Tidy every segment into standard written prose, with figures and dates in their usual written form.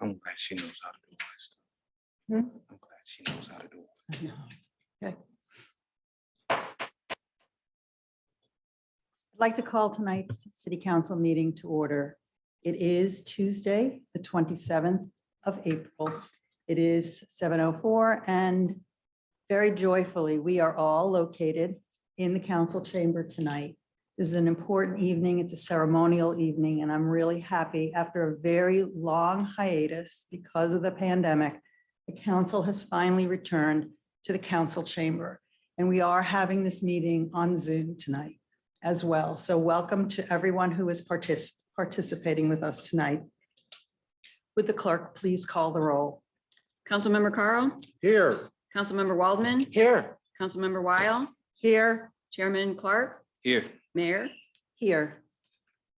I'm glad she knows how to do all that stuff. Hmm? I'm glad she knows how to do all that stuff. Okay. I'd like to call tonight's city council meeting to order. It is Tuesday, the 27th of April. It is 7:04 and very joyfully, we are all located in the council chamber tonight. This is an important evening. It's a ceremonial evening, and I'm really happy after a very long hiatus because of the pandemic, the council has finally returned to the council chamber. And we are having this meeting on Zoom tonight as well. So welcome to everyone who is participating with us tonight. Would the clerk please call the roll? Councilmember Carl, Here. Councilmember Waldman, Here. Councilmember Weil, Here. Chairman Clark, Here. Mayor. Here.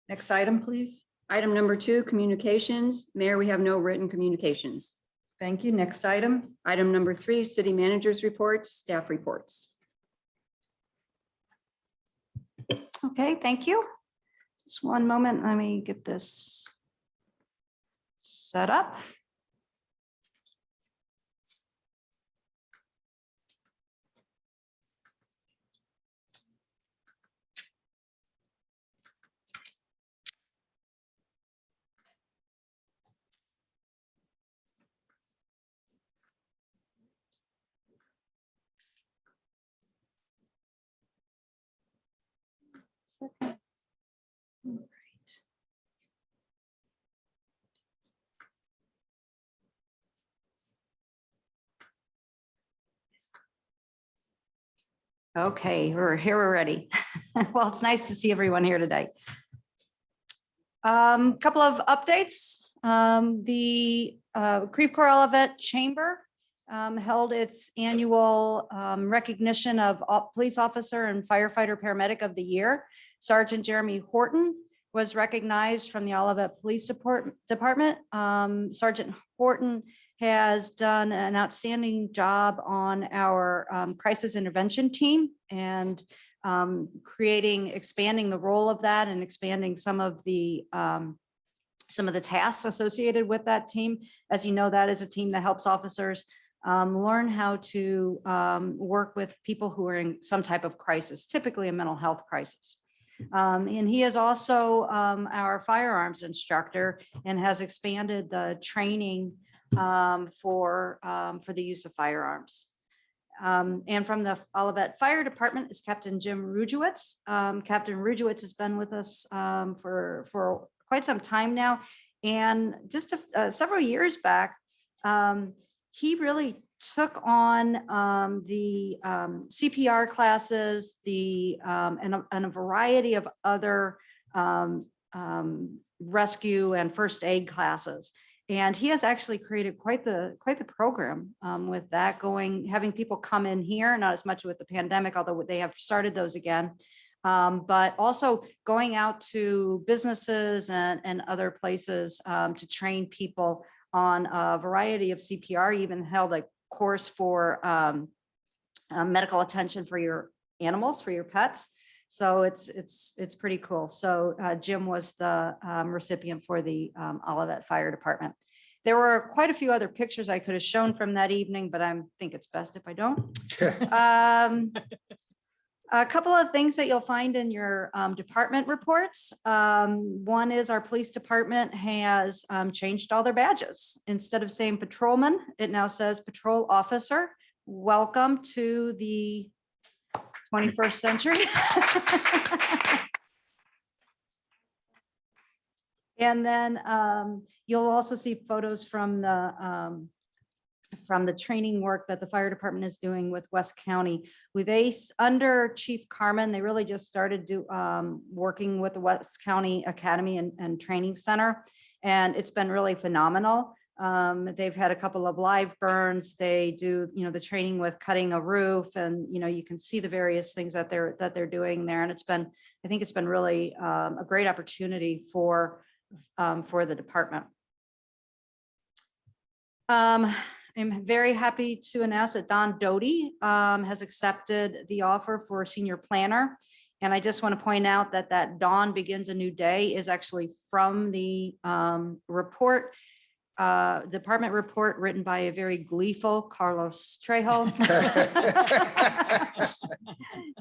Next item, please. Item number 2, communications. Mayor, we have no written communications. Thank you. Next item. Item number 3, city managers report, staff reports. Okay, thank you. Just one moment. Let me get this set up. Second. All right. Okay, we're here, we're ready. Well, it's nice to see everyone here today. Couple of updates. The Creve Coeur Olivet Chamber held its annual recognition of police officer and firefighter paramedic of the year. Sergeant Jeremy Horton was recognized from the Olivet Police Department. Sergeant Horton has done an outstanding job on our crisis intervention team and expanding the role of that and expanding some of the tasks associated with that team. As you know, that is a team that helps officers learn how to work with people who are in some type of crisis, typically a mental health crisis. And he is also our firearms instructor and has expanded the training for the use of firearms. And from the Olivet Fire Department is Captain Jim Rujewicz. Captain Rujewicz has been with us for quite some time now. And just several years back, he really took on the CPR classes, and a variety of other rescue and first aid classes. And he has actually created quite the program with that having people come in here, not as much with the pandemic, although they have started those again, but also going out to businesses and other places to train people on a variety of CPR, even held a course for medical attention for your animals, for your pets. So it's pretty cool. So Jim was the recipient for the Olivet Fire Department. There were quite a few other pictures I could have shown from that evening, but I think it's best if I don't. A couple of things that you'll find in your department reports. One is our police department has changed all their badges. Instead of saying patrolman, it now says patrol officer. Welcome to the 21st century. And then you'll also see photos from the training work that the fire department is doing with West County. With ACE under Chief Carmen, they really just started working with the West County Academy and Training Center, and it's been really phenomenal. They've had a couple of live burns. They do, the training with cutting a roof, and you can see the various things that they're doing there. And I think it's been really a great opportunity for the department. I'm very happy to announce that Don Doty has accepted the offer for senior planner. And I just want to point out that Dawn begins a new day is actually from the report. department report written by a very gleeful Carlos Trejo.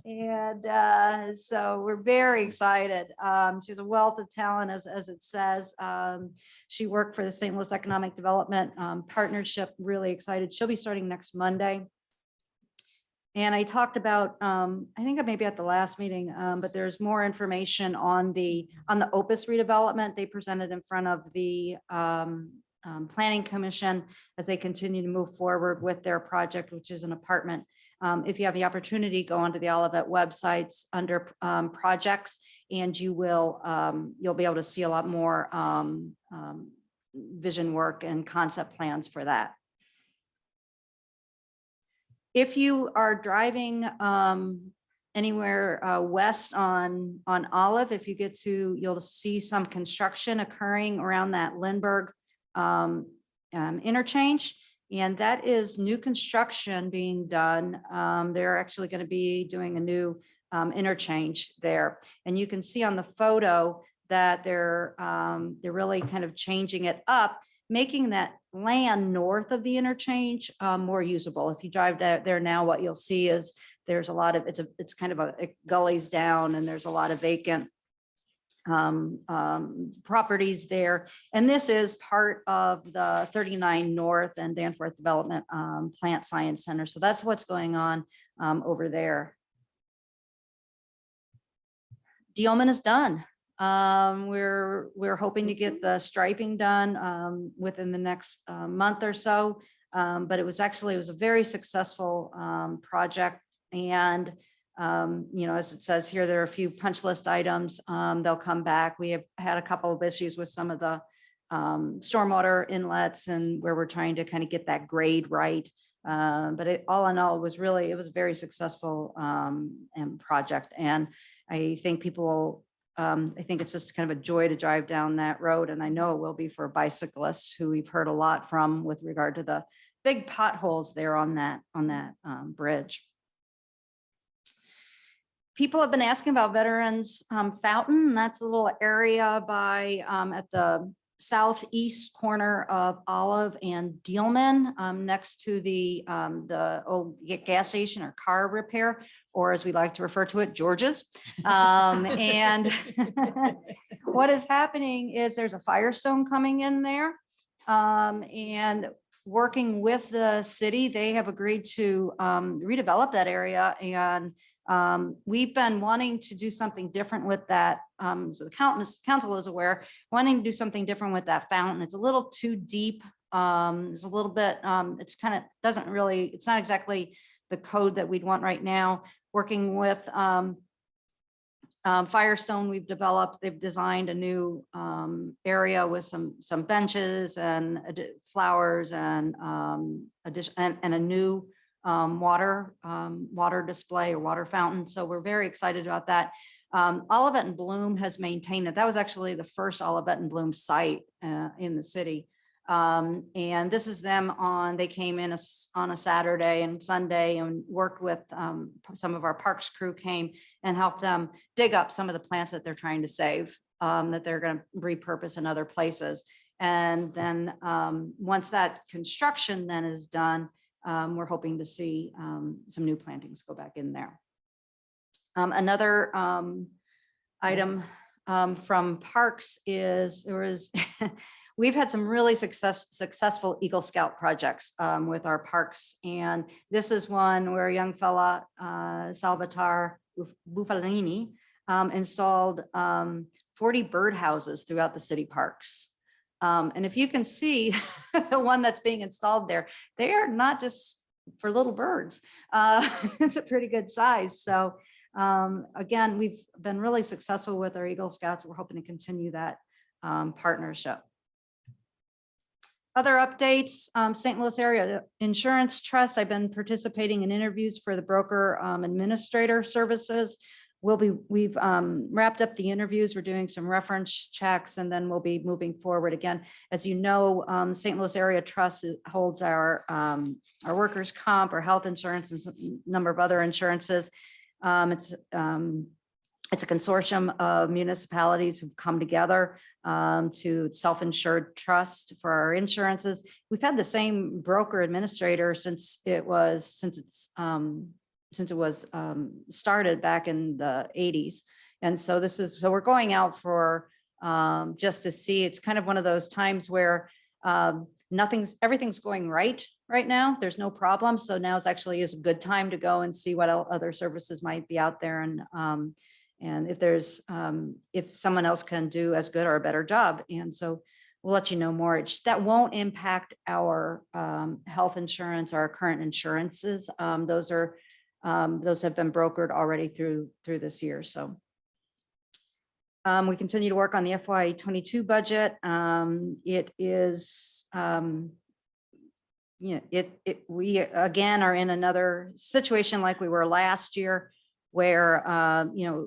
And so we're very excited. She's a wealth of talent, as it says. She worked for the St. Louis Economic Development Partnership. Really excited. She'll be starting next Monday. And I talked about, I think I maybe at the last meeting, but there's more information on the Opus redevelopment. They presented in front of the Planning Commission as they continue to move forward with their project, which is an apartment. If you have the opportunity, go onto the Olivet websites under projects, and you'll be able to see a lot more vision work and concept plans for that. If you are driving anywhere west on Olive, if you get to, you'll see some construction occurring around that Lindbergh interchange. And that is new construction being done. They're actually going to be doing a new interchange there. And you can see on the photo that they're really kind of changing it up, making that land north of the interchange more usable. If you drive there now, what you'll see is there's a lot of, it's kind of it gullies down, and there's a lot of vacant properties there. And this is part of the 39 North and Danforth Development Plant Science Center. So that's what's going on over there. Dealman is done. We're hoping to get the striping done within the next month or so. But it was a very successful project. And as it says here, there are a few punch list items. They'll come back. We have had a couple of issues with some of the stormwater inlets, and where we're trying to kind of get that grade right. But all in all, it was a very successful project. And I think I think it's just kind of a joy to drive down that road. And I know it will be for bicyclists, who we've heard a lot from with regard to the big potholes there on that bridge. People have been asking about Veterans Fountain. That's a little area by at the southeast corner of Olive and Dealman, next to the old gas station or car repair, or as we like to refer to it, George's. And what is happening is there's a Firestone coming in there, and working with the city, they have agreed to redevelop that area. And we've been wanting to do something different with that. So the council is aware, wanting to do something different with that fountain. It's a little too deep. It's a little bit, it's not exactly the code that we'd want right now. Working with Firestone, they've designed a new area with some benches and flowers and a new water display or water fountain. So we're very excited about that. Olivet and Bloom has maintained that. That was actually the first Olivet and Bloom site in the city. And this is them they came in on a Saturday and Sunday and worked with some of our parks crew came and helped them dig up some of the plants that they're trying to save, that they're going to repurpose in other places. And then once that construction then is done, we're hoping to see some new plantings go back in there. Another item from parks is we've had some really successful Eagle Scout projects with our parks. And this is one where a young fella, Salvatore Buffalini, installed 40 birdhouses throughout the city parks. And if you can see the one that's being installed there, they are not just for little birds. It's a pretty good size. So again, we've been really successful with our Eagle Scouts. We're hoping to continue that partnership. Other updates, St. Louis Area Insurance Trust. I've been participating in interviews for the broker administrator services. We've wrapped up the interviews. We're doing some reference checks, and then we'll be moving forward again. As you know, St. Louis Area Trust holds our workers' comp, our health insurance, and a number of other insurances. It's it's a consortium of municipalities who've come together to self-insured trust for our insurances. We've had the same broker administrator since it was started back in the 80s. And so so we're going out for just to see. It's kind of one of those times where everything's going right now. There's no problem. So now is a good time to go and see what other services might be out there, and if someone else can do as good or a better job. And so we'll let you know more. That won't impact our health insurance, our current insurances. Those have been brokered already through this year. So we continue to work on the FY22 budget. It is, we again are in another situation like we were last year, where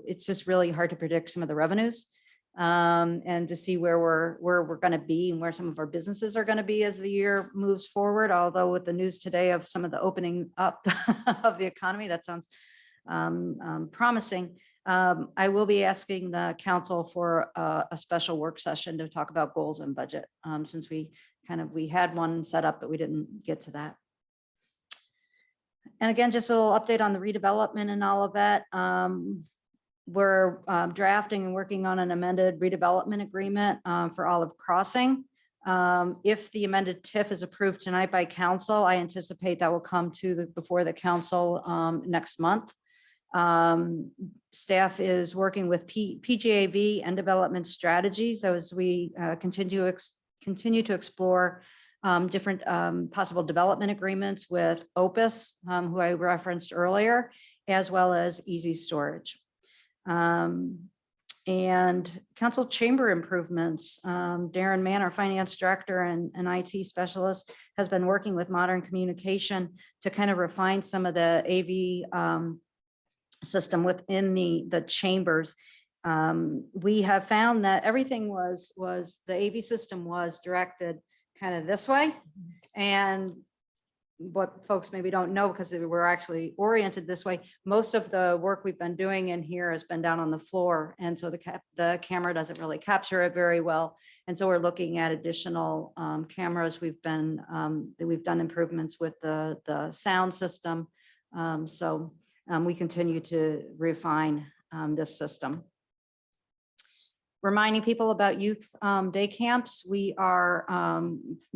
it's just really hard to predict some of the revenues and to see where we're going to be and where some of our businesses are going to be as the year moves forward. Although with the news today of some of the opening up of the economy, that sounds promising. I will be asking the council for a special work session to talk about goals and budget, since we had one set up, but we didn't get to that. And again, just a little update on the redevelopment and all of that. We're drafting and working on an amended redevelopment agreement for Olive Crossing. If the amended TIF is approved tonight by council, I anticipate that will come before the council next month. Staff is working with PGAV and Development Strategies as we continue to explore different possible development agreements with Opus, who I referenced earlier, as well as Easy Storage. And council chamber improvements. Darren Mann, our finance director and IT specialist, has been working with Modern Communication to kind of refine some of the AV system within the chambers. We have found that everything the AV system was directed kind of this way. And what folks maybe don't know, because we're actually oriented this way, most of the work we've been doing in here has been down on the floor. And so the camera doesn't really capture it very well. And so we're looking at additional cameras. We've done improvements with the sound system. So we continue to refine this system. Reminding people about youth day camps. We are,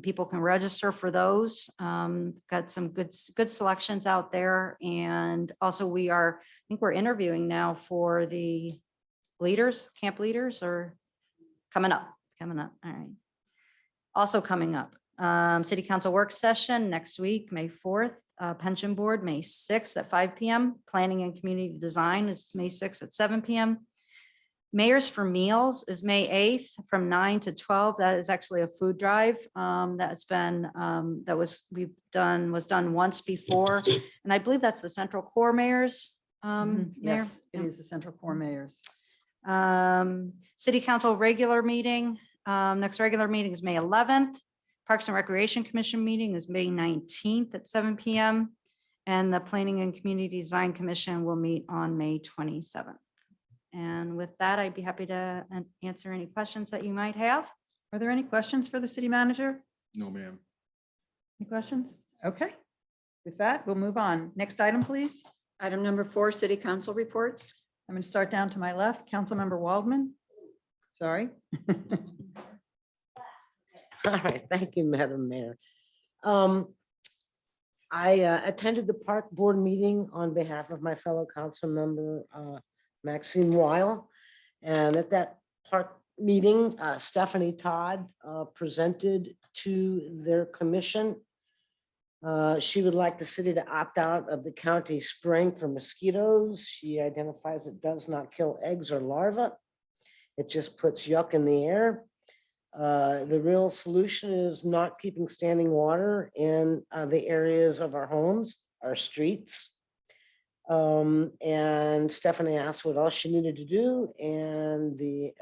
people can register for those. Got some good selections out there. And also I think we're interviewing now for the camp leaders or coming up. All right. Also coming up, City Council work session next week, May 4th. Pension Board, May 6th at 5 p.m. Planning and Community Design is May 6th at 7 p.m. Mayors for Meals is May 8th from 9 to 12. That is actually a food drive was done once before. And I believe that's the Central Core Mayors. Yes, it is the Central Core Mayors. City Council regular meeting. Next regular meeting is May 11th. Parks and Recreation Commission meeting is May 19th at 7 p.m. And the Planning and Community Design Commission will meet on May 27th. And with that, I'd be happy to answer any questions that you might have. Are there any questions for the city manager? No, ma'am. Any questions? Okay. With that, we'll move on. Next item, please. Item number 4, City Council reports. I'm going to start down to my left. Councilmember Waldman. Sorry. All right, thank you, Madam Mayor. I attended the park board meeting on behalf of my fellow council member, Maxine Weil. And at that park meeting, Stephanie Todd presented to their commission. She would like the city to opt out of the county spraying for mosquitoes. She identifies it does not kill eggs or larvae. It just puts yuck in the air. The real solution is not keeping standing water in the areas of our homes, our streets. And Stephanie asked what else she needed to do, and the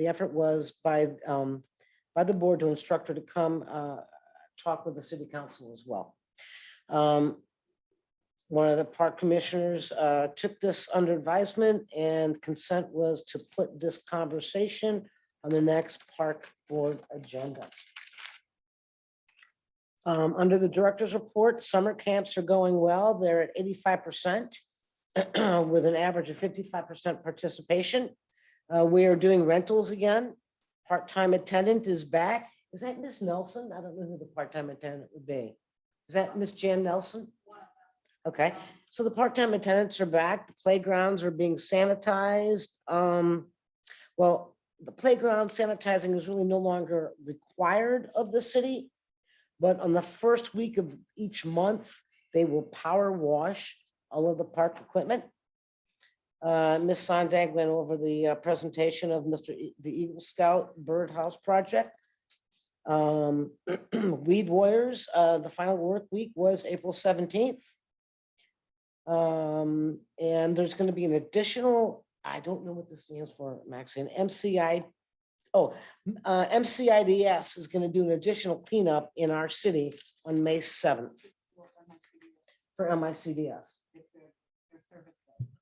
effort was by the board to instruct her to come talk with the city council as well. one of the park commissioners took this under advisement, and consent was to put this conversation on the next park board agenda. Under the director's report, summer camps are going well. They're at 85% with an average of 55% participation. We are doing rentals again. Part-time attendant is back. Is that Miss Nelson? I don't know who the part-time attendant would be. Is that Miss Jan Nelson? Okay, so the part-time attendants are back. The playgrounds are being sanitized. Well, the playground sanitizing is really no longer required of the city, but on the first week of each month, they will power wash all of the park equipment. Ms. Sondag went over the presentation of the Eagle Scout Birdhouse project. Weed Warriors, the final work week was April 17th. And there's going to be an additional, I don't know what this stands for, Maxine, MCIDS is going to do an additional cleanup in our city on May 7th for MICDS.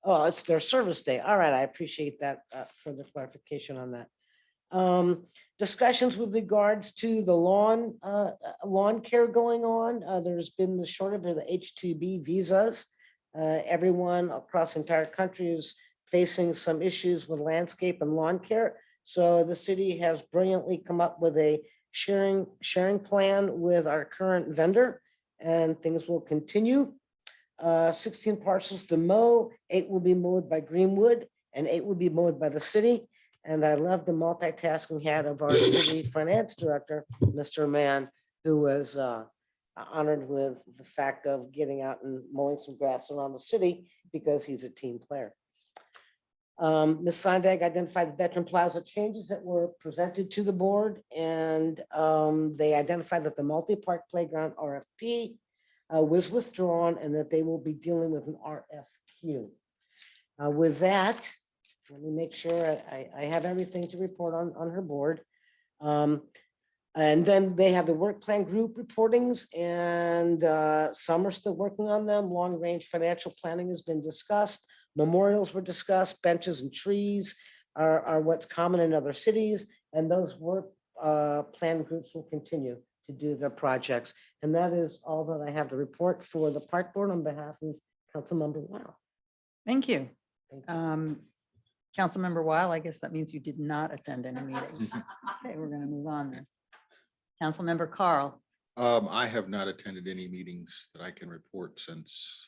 Oh, it's their service day. All right, I appreciate that for the clarification on that. Discussions with regards to the lawn care going on. There's been the shortage of the H-2B visas. Everyone across the entire country is facing some issues with landscape and lawn care. So the city has brilliantly come up with a sharing plan with our current vendor, and things will continue. 16 parcels to mow, 8 will be mowed by Greenwood and 8 will be mowed by the city. And I love the multitasking hat of our city finance director, Mr. Mann, who was honored with the fact of getting out and mowing some grass around the city because he's a team player. Ms. Sondag identified the Veteran Plaza changes that were presented to the board, and they identified that the multi-park playground RFP was withdrawn and that they will be dealing with an RFQ. With that, let me make sure I have everything to report on her board. And then they have the work plan group reportings, and some are still working on them. Long range financial planning has been discussed. Memorials were discussed. Benches and trees are what's common in other cities, and those work plan groups will continue to do their projects. And that is all that I have to report for the park board on behalf of Councilmember Wow. Thank you. Thank you. Councilmember Weil, I guess that means you did not attend any meetings. Okay, we're going to move on then. Councilmember Carl. I have not attended any meetings that I can report since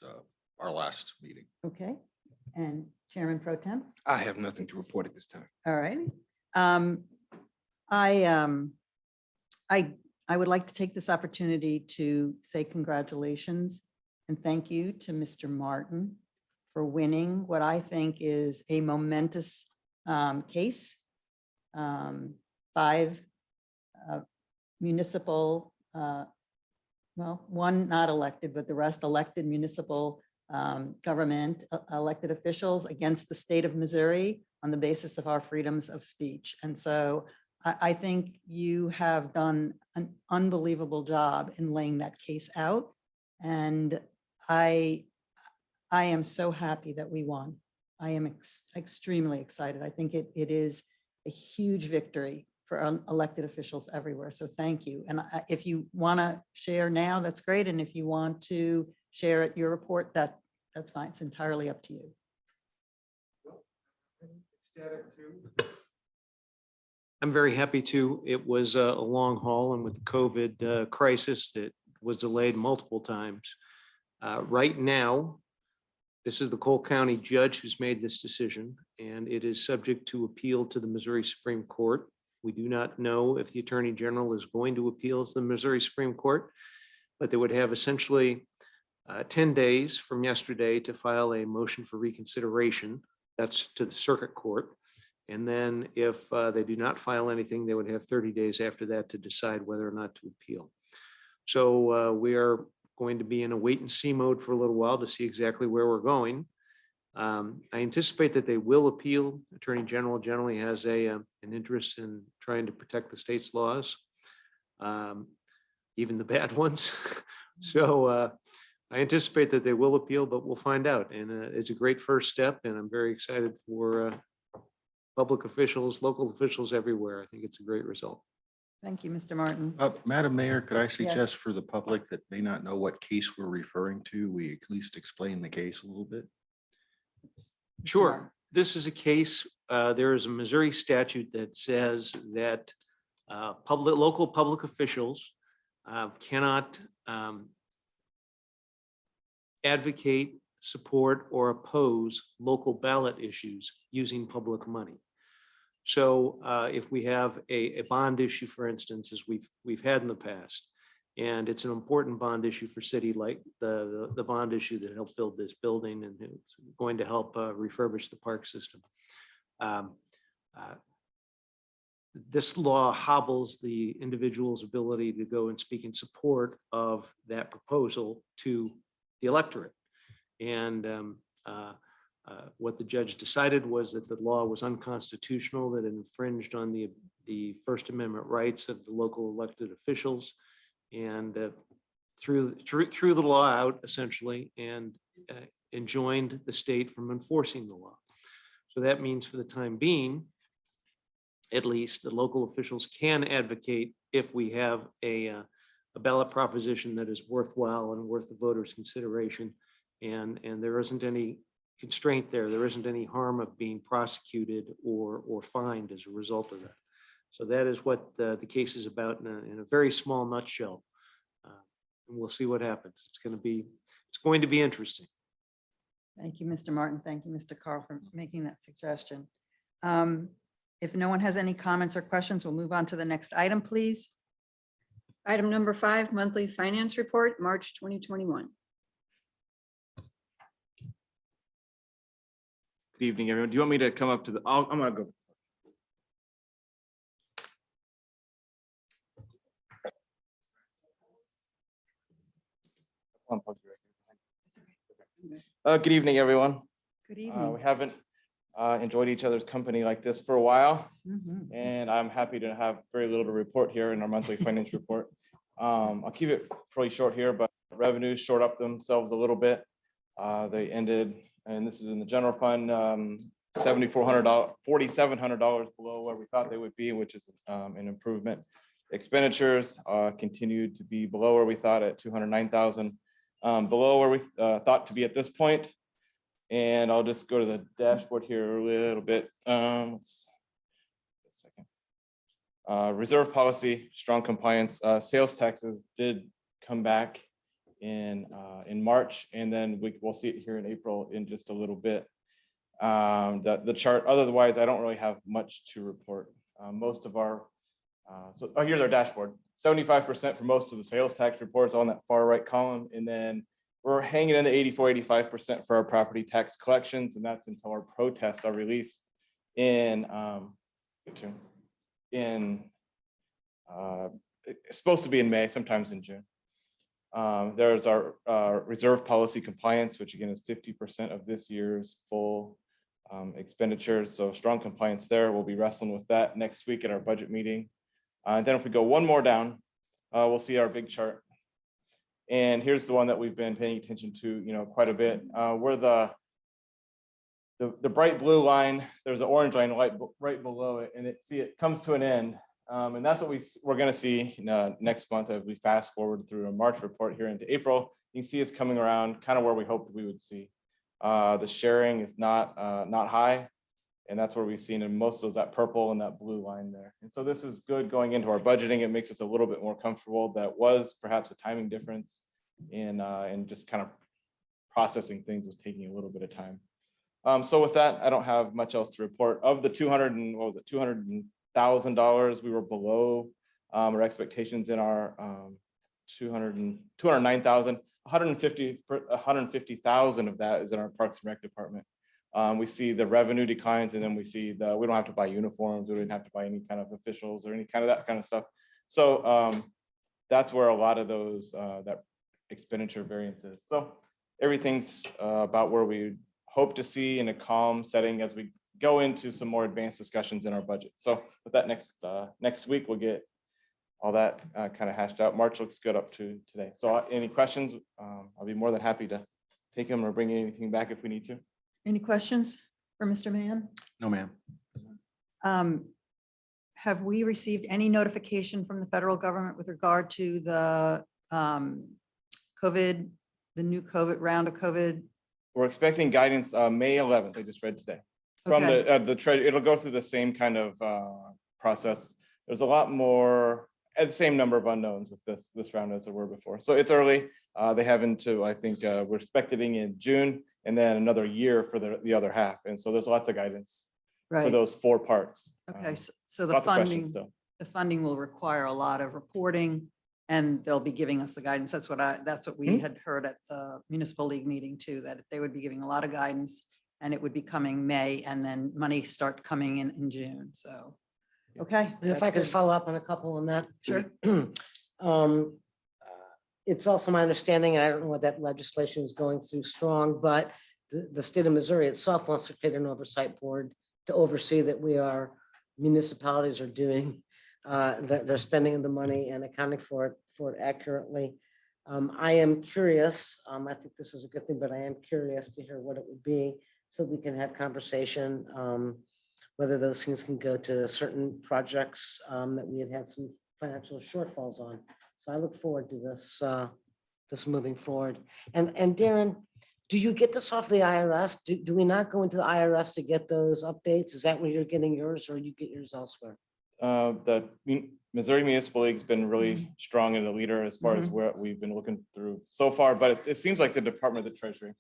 our last meeting. Okay, and Chairman Pro Tem. I have nothing to report at this time. All right. I would like to take this opportunity to say congratulations and thank you to Mr. Martin for winning what I think is a momentous case. 5 municipal, well, 1 not elected, but the rest elected municipal government elected officials against the state of Missouri on the basis of our freedoms of speech. And so I think you have done an unbelievable job in laying that case out. And I am so happy that we won. I am extremely excited. I think it is a huge victory for elected officials everywhere. So thank you. And if you want to share now, that's great. And if you want to share your report, that's fine. It's entirely up to you. I'm very happy to. It was a long haul, and with the COVID crisis that was delayed multiple times. Right now, this is the Cole County judge who's made this decision, and it is subject to appeal to the Missouri Supreme Court. We do not know if the Attorney General is going to appeal to the Missouri Supreme Court, but they would have essentially 10 days from yesterday to file a motion for reconsideration. That's to the circuit court. And then if they do not file anything, they would have 30 days after that to decide whether or not to appeal. So we are going to be in a wait and see mode for a little while to see exactly where we're going. I anticipate that they will appeal. Attorney General generally has an interest in trying to protect the state's laws, even the bad ones. So I anticipate that they will appeal, but we'll find out. And it's a great first step, and I'm very excited for public officials, local officials everywhere. I think it's a great result. Thank you, Mr. Martin. Madam Mayor, could I suggest for the public that may not know what case we're referring to, we at least explain the case a little bit? Sure. This is a case, there is a Missouri statute that says that local public officials cannot advocate, support, or oppose local ballot issues using public money. So if we have a bond issue, for instance, as we've had in the past, and it's an important bond issue for city, like the bond issue that helped build this building and it's going to help refurbish the park system. This law hobbles the individual's ability to go and speak in support of that proposal to the electorate. And what the judge decided was that the law was unconstitutional, that it infringed on the First Amendment rights of the local elected officials, and threw the law out essentially, and enjoined the state from enforcing the law. So that means for the time being, at least, the local officials can advocate if we have a ballot proposition that is worthwhile and worth the voters' consideration, and there isn't any constraint there. There isn't any harm of being prosecuted or fined as a result of that. So that is what the case is about in a very small nutshell. And we'll see what happens. It's going to be interesting. Thank you, Mr. Martin. Thank you, Mr. Carl, for making that suggestion. If no one has any comments or questions, we'll move on to the next item, please. Item number 5, monthly finance report, March 2021. Good evening, everyone. Do you want me to come up to the, I'm gonna go. Good evening, everyone. Good We evening. haven't enjoyed each other's company like this for a while, Mhm. and I'm happy to have very little to report here in our monthly finance report. I'll keep it pretty short here, but revenues short up themselves a little bit. They ended, and this is in the general fund, $7,400, $4,700 below where we thought they would be, which is an improvement. Expenditures continued to be below where we thought at 209,000, below where we thought to be at this point. And I'll just go to the dashboard here a little bit. Let's a second. Reserve policy, strong compliance. Sales taxes did come back in March, and then we'll see it here in April in just a little bit. The chart, otherwise, I don't really have much to report. Most of our, here's our dashboard. 75% for most of the sales tax reports on that far right column, and then we're hanging in the 84-85% for our property tax collections, and that's until our protests are released in it's supposed to be in May, sometimes in June. There's our reserve policy compliance, which again is 50% of this year's full expenditures. So strong compliance there. We'll be wrestling with that next week at our budget meeting. And then if we go one more down, we'll see our big chart. And here's the one that we've been paying attention to, quite a bit. We're the bright blue line. There's an orange line right below it, and it comes to an end. And that's what we're going to see next month as we fast forward through a March report here into April. You can see it's coming around kind of where we hoped we would see. The sharing is not high, and that's where we've seen in most of that purple and that blue line there. And so this is good going into our budgeting. It makes us a little bit more comfortable. That was perhaps a timing difference in just kind of processing things was taking a little bit of time. So with that, I don't have much else to report. Of the $200,000, we were below our expectations in our 209,000. 150,000 of that is in our Parks and Rec department. We see the revenue declines, and then we see we don't have to buy uniforms. We didn't have to buy any kind of officials or any kind of that kind of stuff. So that's where a lot of those that expenditure variance is. So everything's about where we hope to see in a calm setting as we go into some more advanced discussions in our budget. So with that, next week we'll get all that kind of hashed out. March looks good up to today. So any questions? I'll be more than happy to take them or bring anything back if we need to. Any questions for Mr. Mann? No, ma'am. Have we received any notification from the federal government with regard to the COVID, the new COVID round of COVID? We're expecting guidance May 11th. I just read today from Okay. the treasury. It'll go through the same kind of process. There's a lot more, the same number of unknowns with this round as there were before. So it's early. They have into, I think we're expecting in June and then another year for the other half. And so there's lots of guidance for Right. those 4 parts. Okay, so the Lots of funding, questions still. the funding will require a lot of reporting and they'll be giving us the guidance. That's what we had heard at the municipal league meeting too, that they would be giving a lot of guidance and it would be coming May and then money start coming in June. So, okay. And if that's I could good. follow up on a couple on that. Sure. Um, It's also my understanding, and I don't know what that legislation is going through strong, but the state of Missouri itself wants to create an oversight board to oversee that municipalities are doing, they're spending the money and accounting for it accurately. I am curious, I think this is a good thing, but I am curious to hear what it would be, so we can have conversation, whether those things can go to certain projects that we had some financial shortfalls on. So I look forward to this moving forward. And Darren, do you get this off the IRS? Do we not go into the IRS to get those updates? Is that where you're getting yours or you get yours elsewhere? The Missouri Municipal League's been really strong and a leader as far as where we've been looking through so far, but it seems like the Department of the Treasury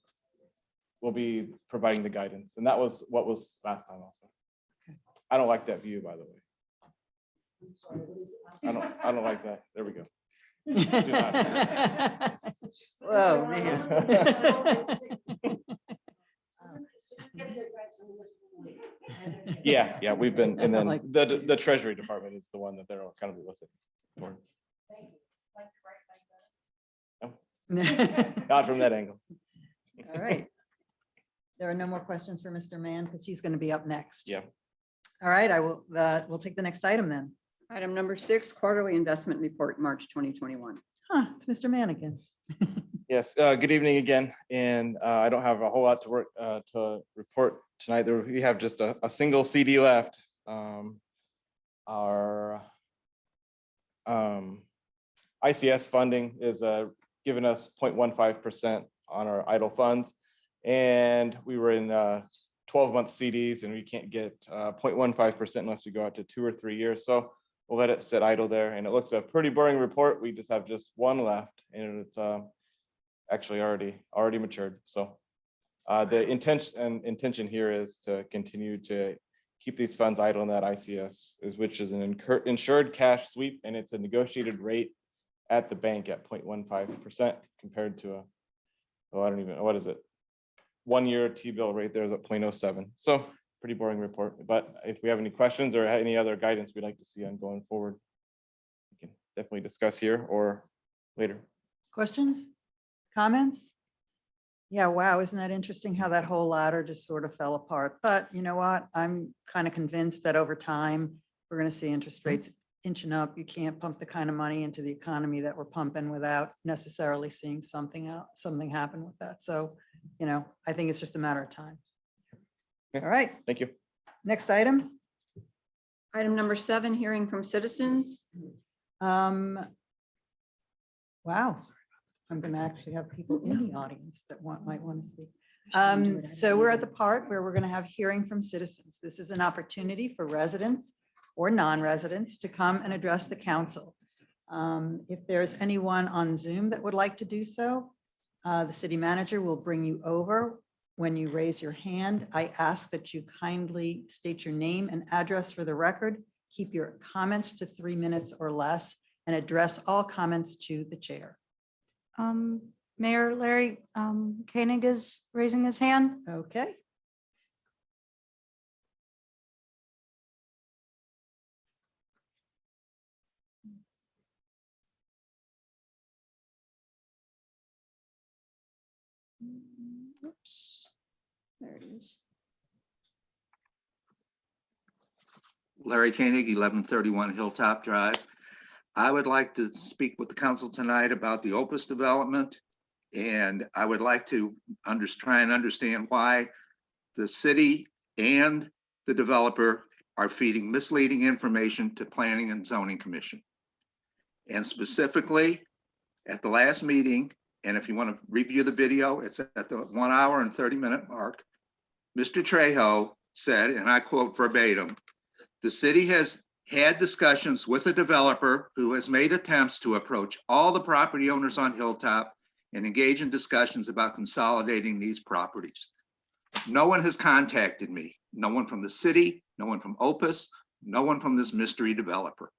will be providing the guidance. And that was what was last time also. I don't like that view, by the way. I don't like that. There we go. Whoa, man. Yeah, we've been, and then Like- the Treasury Department is the one that they're kind of listed for. Not from that angle. All right. There are no more questions for Mr. Mann because he's going to be up next. Yeah. All right, we'll take the next item then. Item number 6, quarterly investment report, March 2021. Huh, it's Mr. Mann again. Yes, good evening again. And I don't have a whole lot to report tonight. We have just a single CD left. Our ICS funding is giving us 0.15% on our idle funds. And we were in 12-month CDs and we can't get 0.15% unless we go out to 2 or 3 years. So we'll let it sit idle there. And it looks a pretty boring report. We just have just one left and it's actually already matured. So the intention here is to continue to keep these funds idle in that ICS, which is an insured cash sweep, and it's a negotiated rate at the bank at 0.15% compared to I don't even know, what is it? 1 year T-bill rate there is at 0.07. So pretty boring report, but if we have any questions or any other guidance we'd like to see on going forward, we can definitely discuss here or later. Questions? Comments? Yeah, wow, isn't that interesting how that whole ladder just sort of fell apart? But you know what? I'm kind of convinced that over time, we're going to see interest rates inching up. You can't pump the kind of money into the economy that we're pumping without necessarily seeing something happen with that. So, you know, I think it's just a matter of time. Yeah. All right, Thank you. next item. Item number 7, hearing from citizens. Wow. I'm going to actually have people in the audience that might want to speak. So we're at the part where we're going to have hearing from citizens. This is an opportunity for residents or non-residents to come and address the council. If there's anyone on Zoom that would like to do so, the city manager will bring you over. When you raise your hand, I ask that you kindly state your name and address for the record. Keep your comments to 3 minutes or less and address all comments to the chair. Mayor Larry Koenig is raising his hand. Okay. Oops. There it is. Larry Koenig, 1131 Hilltop Drive. I would like to speak with the council tonight about the Opus development. And I would like to try and understand why the city and the developer are feeding misleading information to Planning and Zoning Commission. And specifically, at the last meeting, and if you want to review the video, it's at the 1 hour and 30-minute mark. Mr. Trejo said, and I quote verbatim, "The city has had discussions with a developer who has made attempts to approach all the property owners on Hilltop and engage in discussions about consolidating these properties. No one has contacted me. No one from the city, no one from Opus, no one from this mystery developer.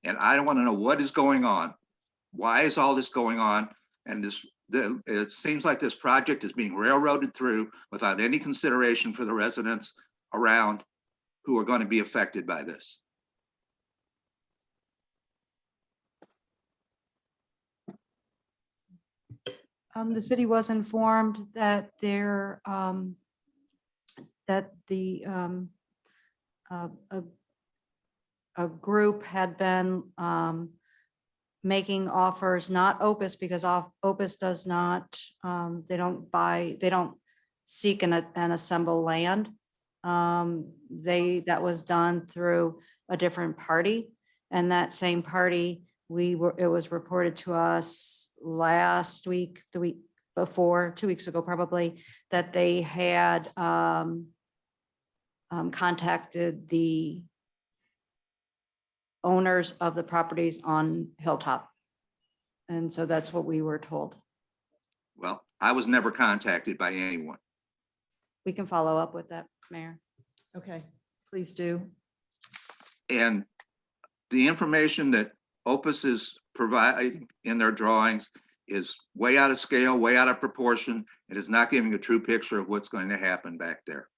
And I want to know what is going on. Why is all this going on? And it seems like this project is being railroaded through without any consideration for the residents around who are going to be affected by this." The city was informed that a group had been making offers, not Opus, because Opus does not, they don't seek and assemble land. That was done through a different party, and that same party, it was reported to us last week, the week before, 2 weeks ago probably, that they had contacted the owners of the properties on Hilltop. And so that's what we were told. Well, I was never contacted by anyone. We can follow up with that, Mayor. Okay, please do. And the information that Opus is providing in their drawings is way out of scale, way out of proportion. It is not giving a true picture of what's going to happen back there.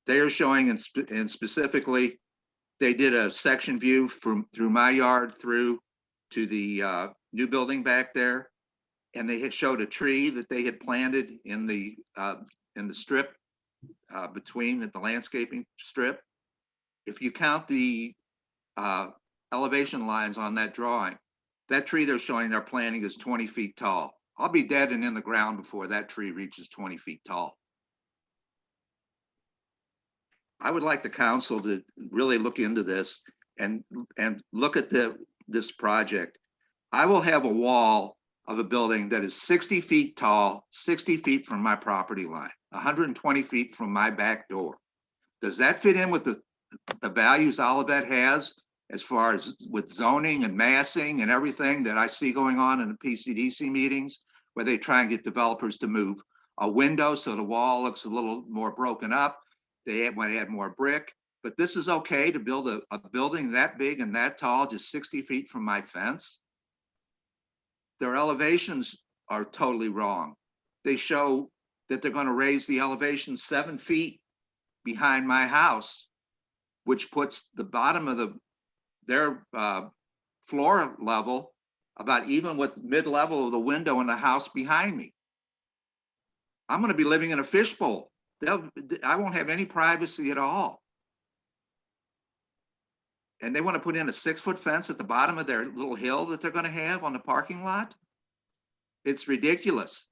They are showing, and specifically, they did a section view through my yard through to the new building back there. And they had showed a tree that they had planted in the strip between the landscaping strip. If you count the elevation lines on that drawing, that tree they're showing they're planting is 20 feet tall. I'll be dead and in the ground before that tree reaches 20 feet tall. I would like the council to really look into this and look at this project. I will have a wall of a building that is 60 feet tall, 60 feet from my property line, 120 feet from my back door. Does that fit in with the values Olivet has as far as with zoning and massing and everything that I see going on in the PCDC meetings, where they try and get developers to move a window so the wall looks a little more broken up? They want to add more brick, but this is okay to build a building that big and that tall, just 60 feet from my fence? Their elevations are totally wrong. They show that they're going to raise the elevation 7 feet behind my house, which puts the bottom of their floor level about even with mid-level of the window in the house behind me. I'm going to be living in a fishbowl. I won't have any privacy at all. And they want to put in a 6-foot fence at the bottom of their little hill that they're going to have on the parking lot. It's ridiculous.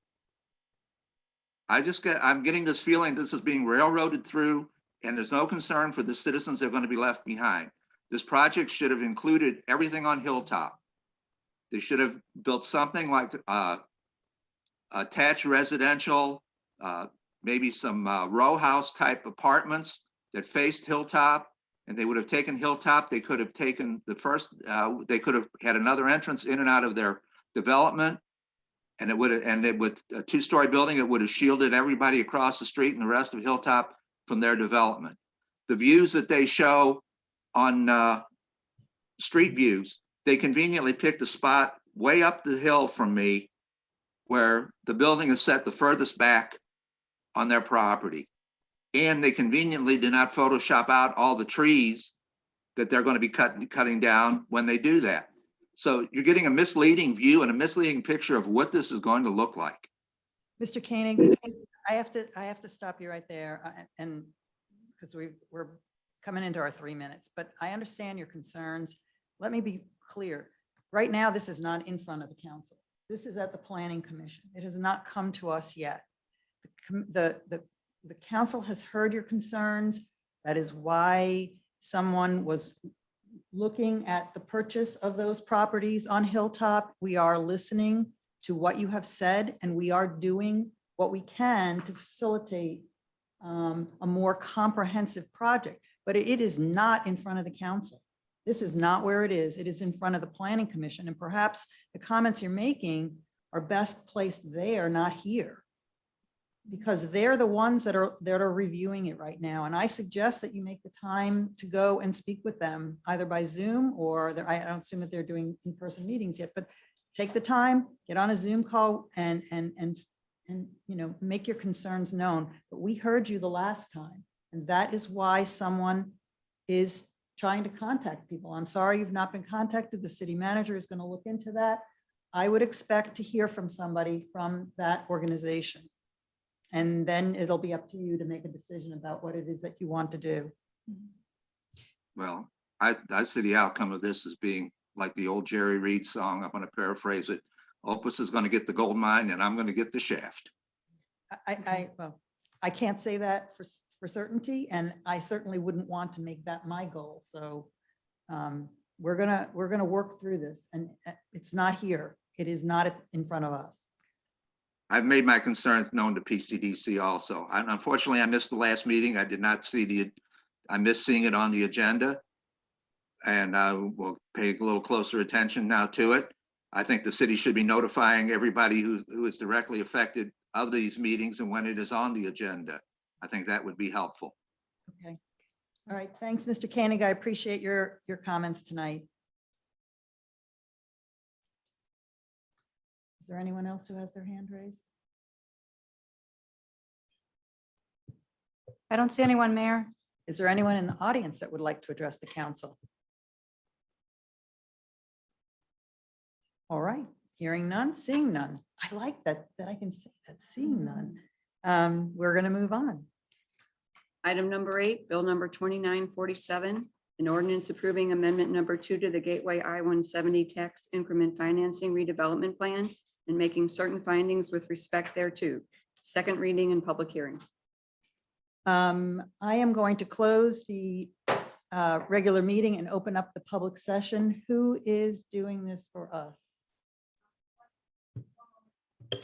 I'm getting this feeling this is being railroaded through, and there's no concern for the citizens that are going to be left behind. This project should have included everything on Hilltop. They should have built something like attached residential, maybe some row house type apartments that faced Hilltop, and they would have taken Hilltop. They could have taken they could have had another entrance in and out of their development, and it would have, and with a 2-story building, it would have shielded everybody across the street and the rest of Hilltop from their development. The views that they show on street views, they conveniently picked a spot way up the hill from me where the building is set the furthest back on their property. And they conveniently did not Photoshop out all the trees that they're going to be cutting down when they do that. So you're getting a misleading view and a misleading picture of what this is going to look like. Mr. Koenig, I have to stop you right there, and because we're coming into our 3 minutes, but I understand your concerns. Let me be clear. right now, this is not in front of the council. This is at the planning commission. It has not come to us yet. The council has heard your concerns. That is why someone was looking at the purchase of those properties on Hilltop. We are listening to what you have said, and we are doing what we can to facilitate a more comprehensive project, but it is not in front of the council. This is not where it is. It is in front of the planning commission, and perhaps the comments you're making are best placed there, not here. Because they're the ones that are reviewing it right now. And I suggest that you make the time to go and speak with them, either by Zoom or I don't assume that they're doing in-person meetings yet, but take the time, get on a Zoom call and make your concerns known. But we heard you the last time, and that is why someone is trying to contact people. I'm sorry you've not been contacted. The city manager is going to look into that. I would expect to hear from somebody from that organization. And then it'll be up to you to make a decision about what it is that you want to do. Well, I see the outcome of this as being like the old Jerry Reed song. I'm going to paraphrase it. Opus is going to get the gold mine and I'm going to get the shaft. Well, I can't say that for certainty, and I certainly wouldn't want to make that my goal. So we're gonna work through this, and it's not here. It is not in front of us. I've made my concerns known to PCDC also. And unfortunately, I missed the last meeting. I did not see I missed seeing it on the agenda. And I will pay a little closer attention now to it. I think the city should be notifying everybody who is directly affected of these meetings and when it is on the agenda. I think that would be helpful. Okay. All right. Thanks, Mr. Koenig. I appreciate your comments tonight. Is there anyone else who has their hand raised? I don't see anyone, Mayor. Is there anyone in the audience that would like to address the council? All right, hearing none, seeing none. I like that I can say that, seeing none. We're going to move on. Item number 8, bill number 2947, an ordinance approving amendment number 2 to the Gateway I-170 tax increment financing redevelopment plan and making certain findings with respect thereto. Second reading and public hearing. I am going to close the regular meeting and open up the public session. Who is doing this for us?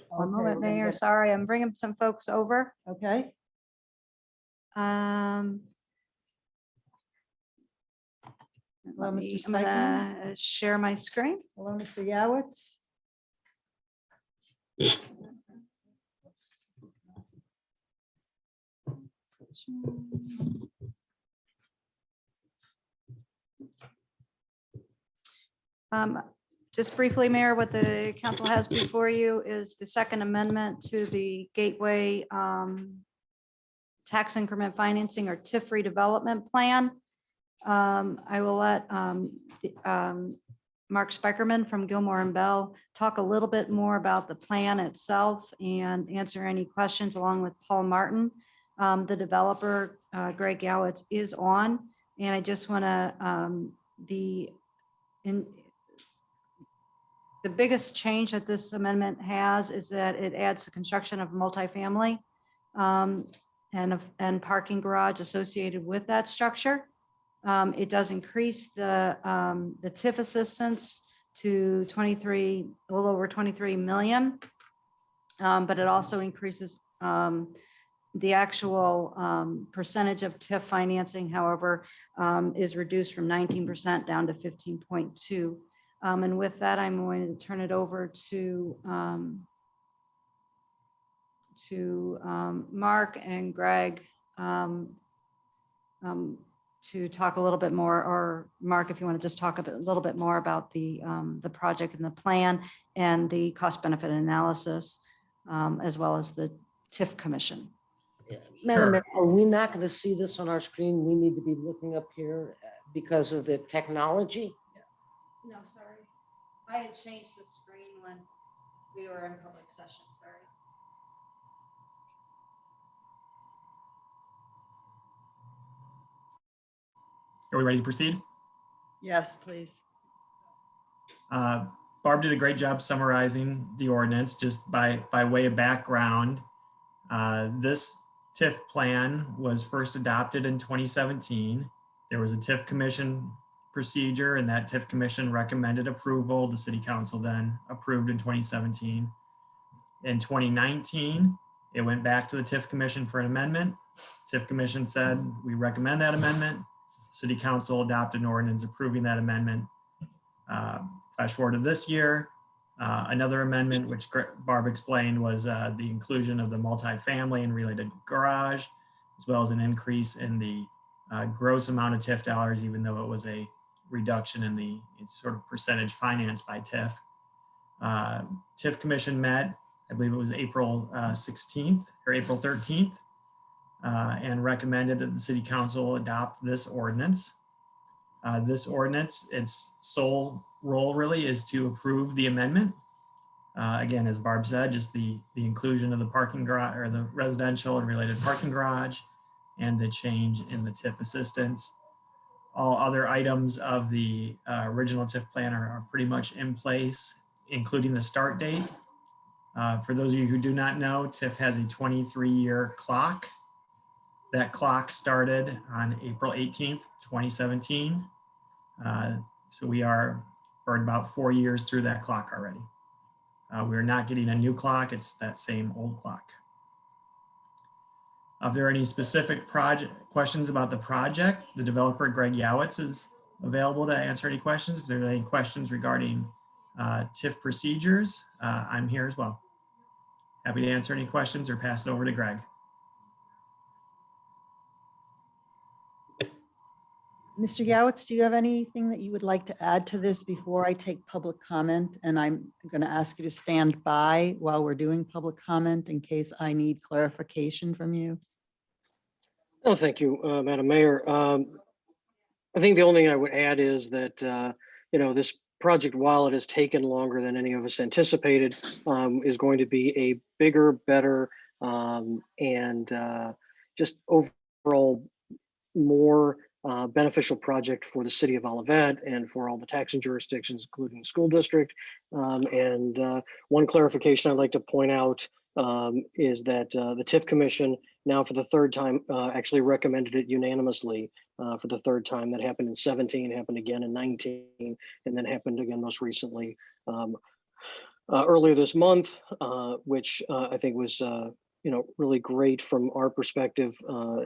One Okay, moment, we're gonna Mayor. get- Sorry, I'm bringing some folks over. Okay, Let Mr. me, I'm Stikeman. gonna share my screen. hello, Mr. Yowitz. Just briefly, Mayor, what the council has before you is the second amendment to the Gateway tax increment financing or TIF redevelopment plan. I will let Mark Speckerman from Gilmore and Bell talk a little bit more about the plan itself and answer any questions along with Paul Martin. The developer, Greg Gowitz, is on, and I just want to, the biggest change that this amendment has is that it adds the construction of multifamily and parking garage associated with that structure. It does increase the TIF assistance to a little over 23 million, but it also increases the actual percentage of TIF financing, however, is reduced from 19% down to 15.2%. And with that, I'm going to turn it over to Mark and Greg to talk a little bit more, or Mark, if you want to just talk a little bit more about the project and the plan and the cost benefit analysis, as well as the TIF commission. Madam Mayor, are we not going to see this on our screen? We need to be looking up here because of the technology. No, sorry. I had changed the screen when we were in public session, sorry. Are we ready to proceed? Yes, please. Barb did a great job summarizing the ordinance. Just by way of background. This TIF plan was first adopted in 2017. There was a TIF commission procedure, and that TIF commission recommended approval. The city council then approved in 2017. In 2019, it went back to the TIF commission for an amendment. TIF commission said, we recommend that amendment. City council adopted an ordinance approving that amendment. Flash forward to this year, another amendment, which Barb explained, was the inclusion of the multifamily and related garage, as well as an increase in the gross amount of TIF dollars, even though it was a reduction in the sort of percentage financed by TIF. TIF commission met, I believe it was April 16th or April 13th, and recommended that the city council adopt this ordinance. This ordinance, its sole role really is to approve the amendment. Again, as Barb said, just the inclusion of the parking garage or the residential and related parking garage and the change in the TIF assistance. All other items of the original TIF plan are pretty much in place, including the start date. For those of you who do not know, TIF has a 23-year clock. That clock started on April 18th, 2017. So we are about 4 years through that clock already. We're not getting a new clock, it's that same old clock. If there are any specific questions about the project, the developer, Greg Yowitz, is available to answer any questions. If there are any questions regarding TIF procedures, I'm here as well. Happy to answer any questions or pass it over to Greg. Mr. Yowitz, do you have anything that you would like to add to this before I take public comment? And I'm going to ask you to stand by while we're doing public comment in case I need clarification from you. Oh, thank you, Madam Mayor. I think the only thing I would add is that, this project, while it has taken longer than any of us anticipated, is going to be a bigger, better, and just overall more beneficial project for the city of Olivet and for all the taxing jurisdictions, including the school district. And one clarification I'd like to point out is that the TIF commission now for the third time actually recommended it unanimously for the third time. That happened in 17, happened again in 19, and then happened again most recently earlier this month, which I think was really great from our perspective,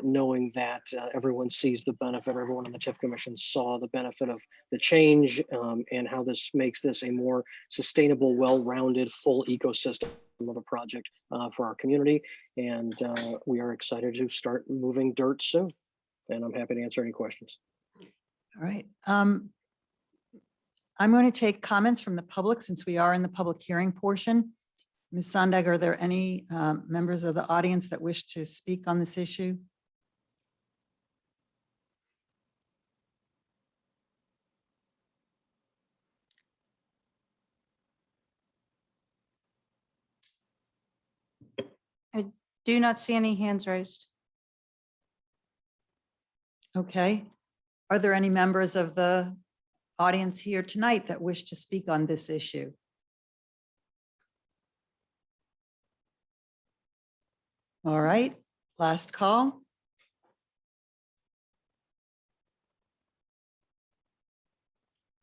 knowing that everyone sees the benefit, everyone on the TIF commission saw the benefit of the change and how this makes this a more sustainable, well-rounded, full ecosystem of a project for our community. And we are excited to start moving dirt soon. And I'm happy to answer any questions. All right. I'm going to take comments from the public since we are in the public hearing portion. Ms. Sondag, are there any members of the audience that wish to speak on this issue? I do not see any hands raised. Okay. Are there any members of the audience here tonight that wish to speak on this issue? All right, last call.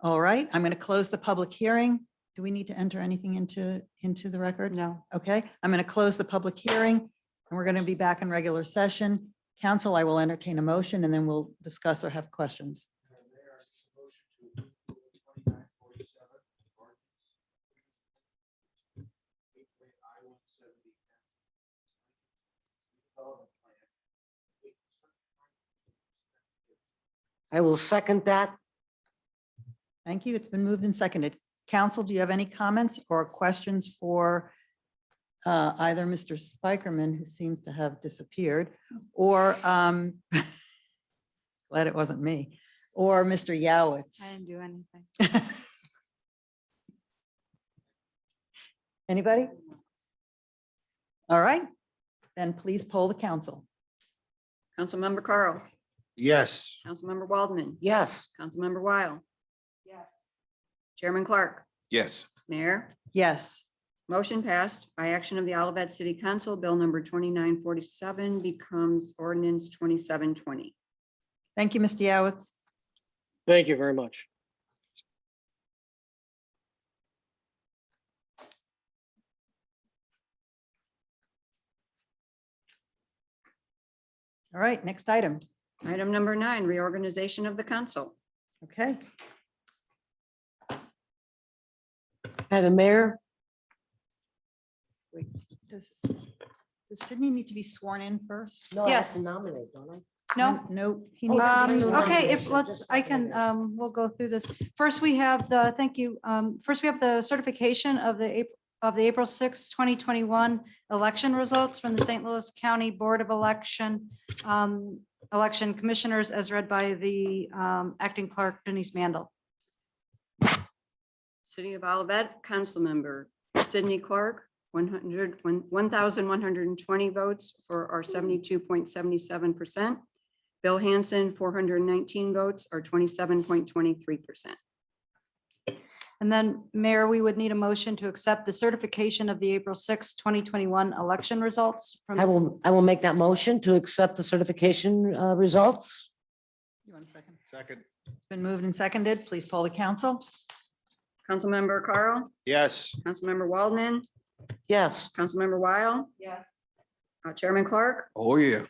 All right, I'm going to close the public hearing. Do we need to enter anything into the record? No. Okay, I'm going to close the public hearing and we're going to be back in regular session. Council, I will entertain a motion and then we'll discuss or have questions. I will second that. Thank you. It's been moved and seconded. Council, do you have any comments or questions for either Mr. Spikerman, who seems to have disappeared, or glad it wasn't me, or Mr. Yowitz? I didn't do anything. Anybody? All right, then please poll the council. Councilmember Carl, Yes. Councilmember Waldman, Yes. Councilmember Weil. Yes. Chairman Clark, Yes. Mayor. Yes. Motion passed by action of the Olivet City Council. Bill number 2947 becomes ordinance 2720. Thank you, Mr. Yowitz. Thank you very much. All right, next item. Item number 9, reorganization of the council. Okay. Madam Mayor, Wait, does Sydney need to be sworn in first? no, I have Yes. to nominate, don't I? No. No. he Oh, needs to be that's sworn in. Okay, if nomination, let's, just I can, nomination. we'll go through this. First, we have the, thank you. First, we have the certification of the April 6, 2021 election results from the St. Louis County Board of Election Commissioners as read by the acting clerk Denise Mandel. City of Olivet, council member Sidney Clark, 1,120 votes for our 72.77%. Bill Hanson, 419 votes or 27.23%. And then, Mayor, we would need a motion to accept the certification of the April 6, 2021 election results from. I will make that motion to accept the certification results. You want a second? Second. It's been moved and seconded. Please poll the council. Councilmember Carl, Yes. Councilmember Waldman, Yes. Councilmember Weil, Yes. Chairman Clark. Oh, yeah.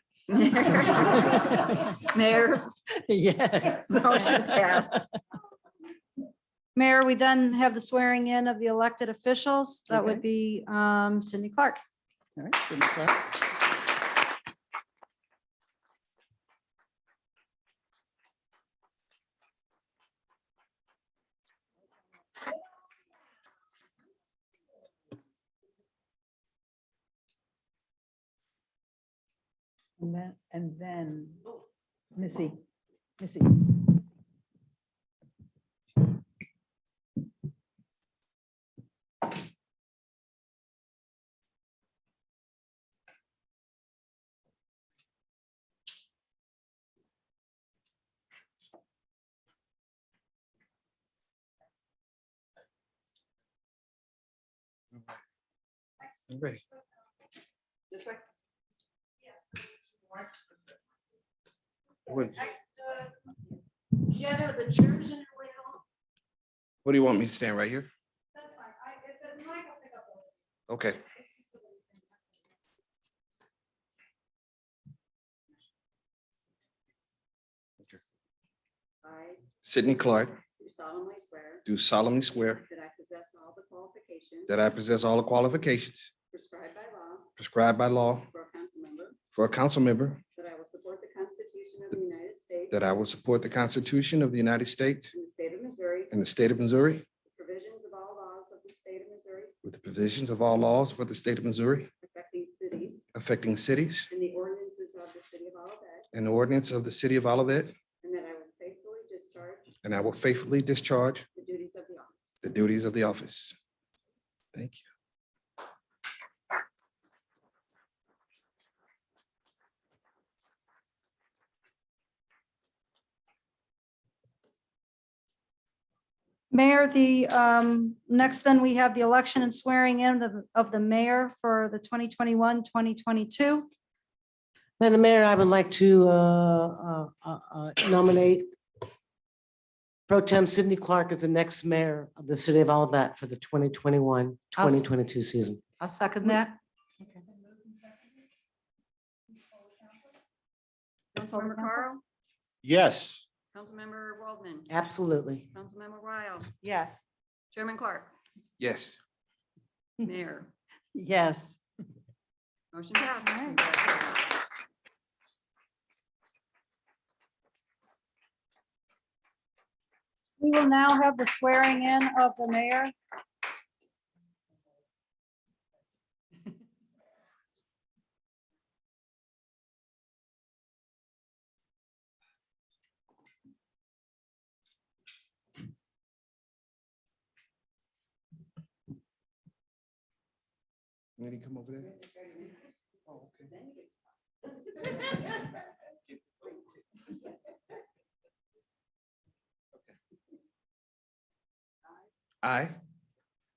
Mayor, Yes. motion passed. Mayor, we then have the swearing in of the elected officials. That would be Cindy Clark. All right, Sydney Clark. And then Missy. I'm ready. What do you want me to stand right here? Okay. I Sidney Clark, do solemnly swear do solemnly swear that I possess all the qualifications that I possess all the qualifications prescribed by law prescribed by law for a council member, for a council member, that I will support the Constitution of the United States that I will support the Constitution of the United States and the state of Missouri, and the state of Missouri, the provisions of all laws of the state of Missouri with the provisions of all laws for the state of Missouri, affecting cities and the ordinances of the city of Olivet, and the ordinance of the city of Olivet, and that I will faithfully discharge and I will faithfully discharge the duties of the office. the duties of the office. Thank you. Mayor, the next then we have the election and swearing in of the mayor for the 2021, 2022. Madam Mayor, I would like to nominate Pro Tem Sidney Clark as the next mayor of the city of Olivet for the 2021, 2022 season. I'll second that. Councilmember Carl, Yes. Councilmember Waldman, Absolutely. Councilmember Weil, Yes. Chairman Clark, Yes. Mayor, Yes. motion passed. We will now have the swearing in of the mayor. When you come over there? Oh, okay. I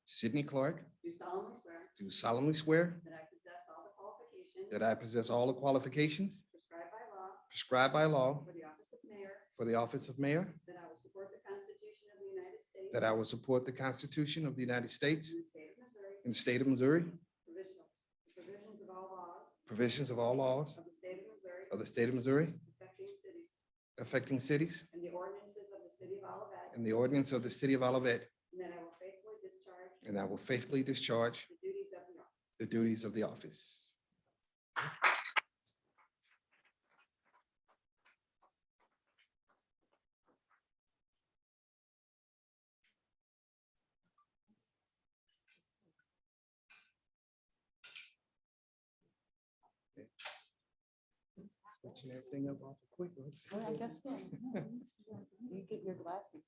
Sidney Clark, do solemnly swear do solemnly swear that I possess all the qualifications that I possess all the qualifications prescribed by law prescribed by law for the office of mayor, for the office of mayor, that I will support the Constitution of the United States that I will support the Constitution of the United States and the state of and Missouri, the state of Missouri, provisions of all laws provisions of all laws of the state of Missouri of the state of Missouri affecting cities affecting cities and the ordinances of the city of Olivet, and the ordinance of the city of Olivet, and that I will faithfully discharge and I will faithfully discharge the duties of the office. the duties of the office. Switching everything up awful quick. huh? I guess so. You get your glasses.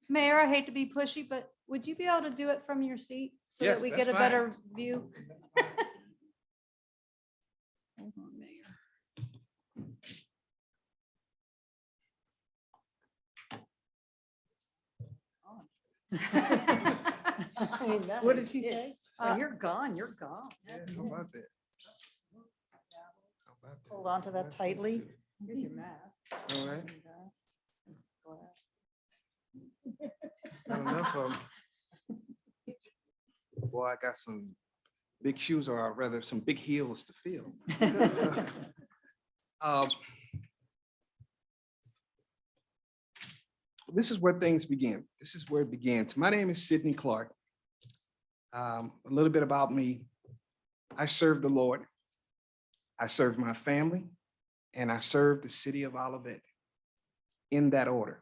Mayor, I hate to be pushy, but would you be able to do it from your seat so Yes, that we that's get a fine. better view? Hold on, Mayor. What did she say? Oh, you're gone, you're gone. Yeah, how about that? How about that? Hold on to that That's tightly. good. Here's your mask. All right. Glass. Not enough of 'em. Boy, I got some big shoes, or rather some big heels to fill. Um, This is where things begin. This is where it begins. My name is Sidney Clark. A little bit about me. I serve the Lord. I serve my family, and I serve the city of Olivet in that order.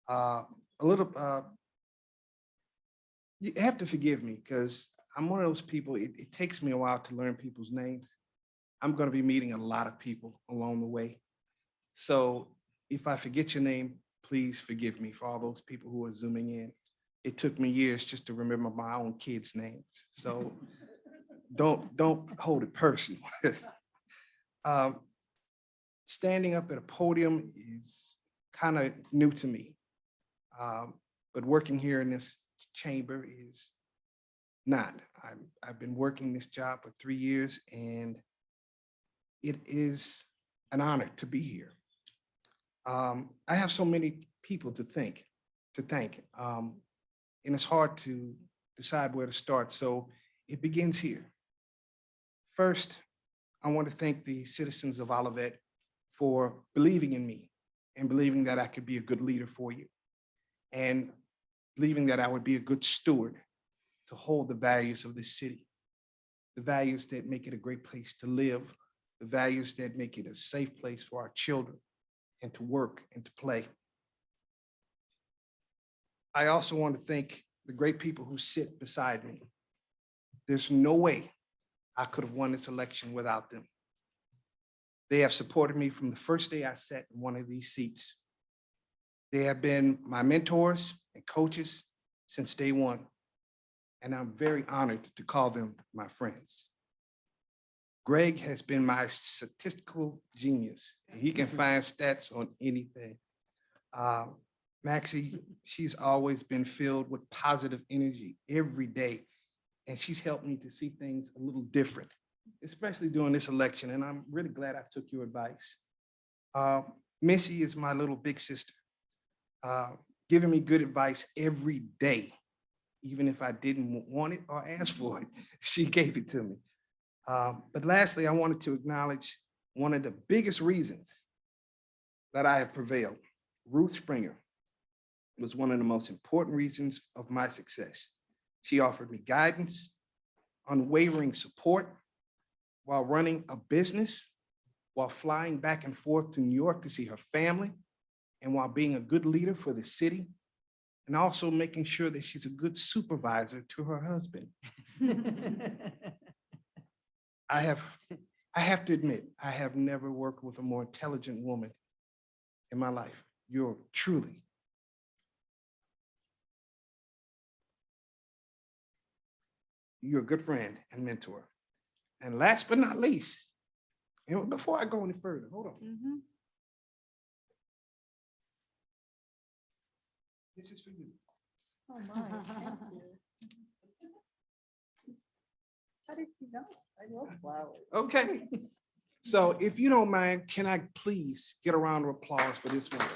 You have to forgive me because I'm one of those people, it takes me a while to learn people's names. I'm going to be meeting a lot of people along the way. So if I forget your name, please forgive me for all those people who are zooming in. It took me years just to remember my own kids' names. So don't hold it personal. Standing up at a podium is kind of new to me. But working here in this chamber is not. I've been working this job for 3 years, and it is an honor to be here. I have so many people to thank, and it's hard to decide where to start. So it begins here. First, I want to thank the citizens of Olivet for believing in me and believing that I could be a good leader for you, and believing that I would be a good steward to hold the values of this city, the values that make it a great place to live, the values that make it a safe place for our children and to work and to play. I also want to thank the great people who sit beside me. There's no way I could have won this election without them. They have supported me from the first day I sat in one of these seats. They have been my mentors and coaches since day one, and I'm very honored to call them my friends. Greg has been my statistical genius. He can find stats on anything. Maxie, she's always been filled with positive energy every day, and she's helped me to see things a little different, especially during this election, and I'm really glad I took your advice. Missy is my little big sister, giving me good advice every day, even if I didn't want it or ask for it. She gave it to me. But lastly, I wanted to acknowledge one of the biggest reasons that I have prevailed. Ruth Springer was one of the most important reasons of my success. She offered me guidance, unwavering support while running a business, while flying back and forth to New York to see her family, and while being a good leader for the city, and also making sure that she's a good supervisor to her husband. I have to admit, I have never worked with a more intelligent woman in my life. You're a good friend and mentor. And last but not least, before I go any further, hold on. This is for you. Oh, my, thank you. How did you know? I love flowers. Okay. So if you don't mind, can I please get a round of applause for this one?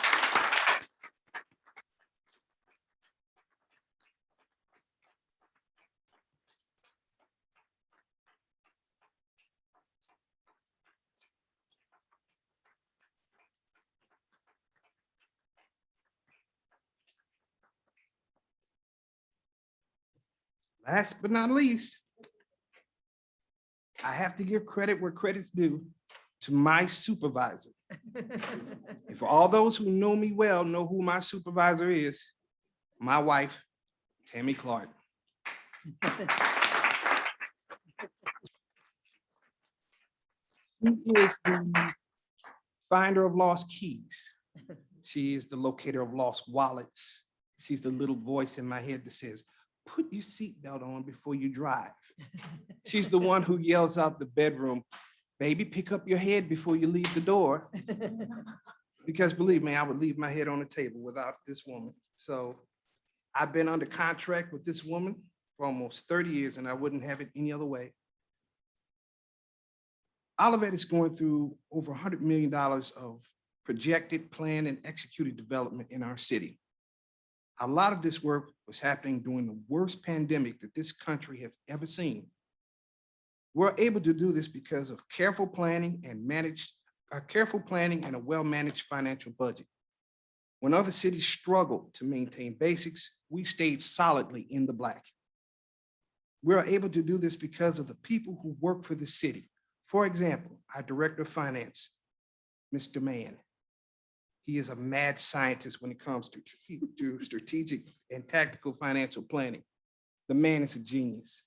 Last but not least, I have to give credit where credit's due to my supervisor. And for all those who know me well, know who my supervisor is, my wife, Tammy Clark. She is the finder of lost keys. She is the locator of lost wallets. She's the little voice in my head that says, put your seatbelt on before you drive. She's the one who yells out the bedroom, baby, pick up your head before you leave the door. Because believe me, I would leave my head on the table without this woman. So I've been under contract with this woman for almost 30 years and I wouldn't have it any other way. Olivet is going through over $100 million of projected, planned, and executed development in our city. A lot of this work was happening during the worst pandemic that this country has ever seen. We're able to do this because of careful planning and a well-managed financial budget. When other cities struggled to maintain basics, we stayed solidly in the black. We're able to do this because of the people who work for the city. For example, our Director of Finance, Mr. Mann. He is a mad scientist when it comes to strategic and tactical financial planning. The man is a genius.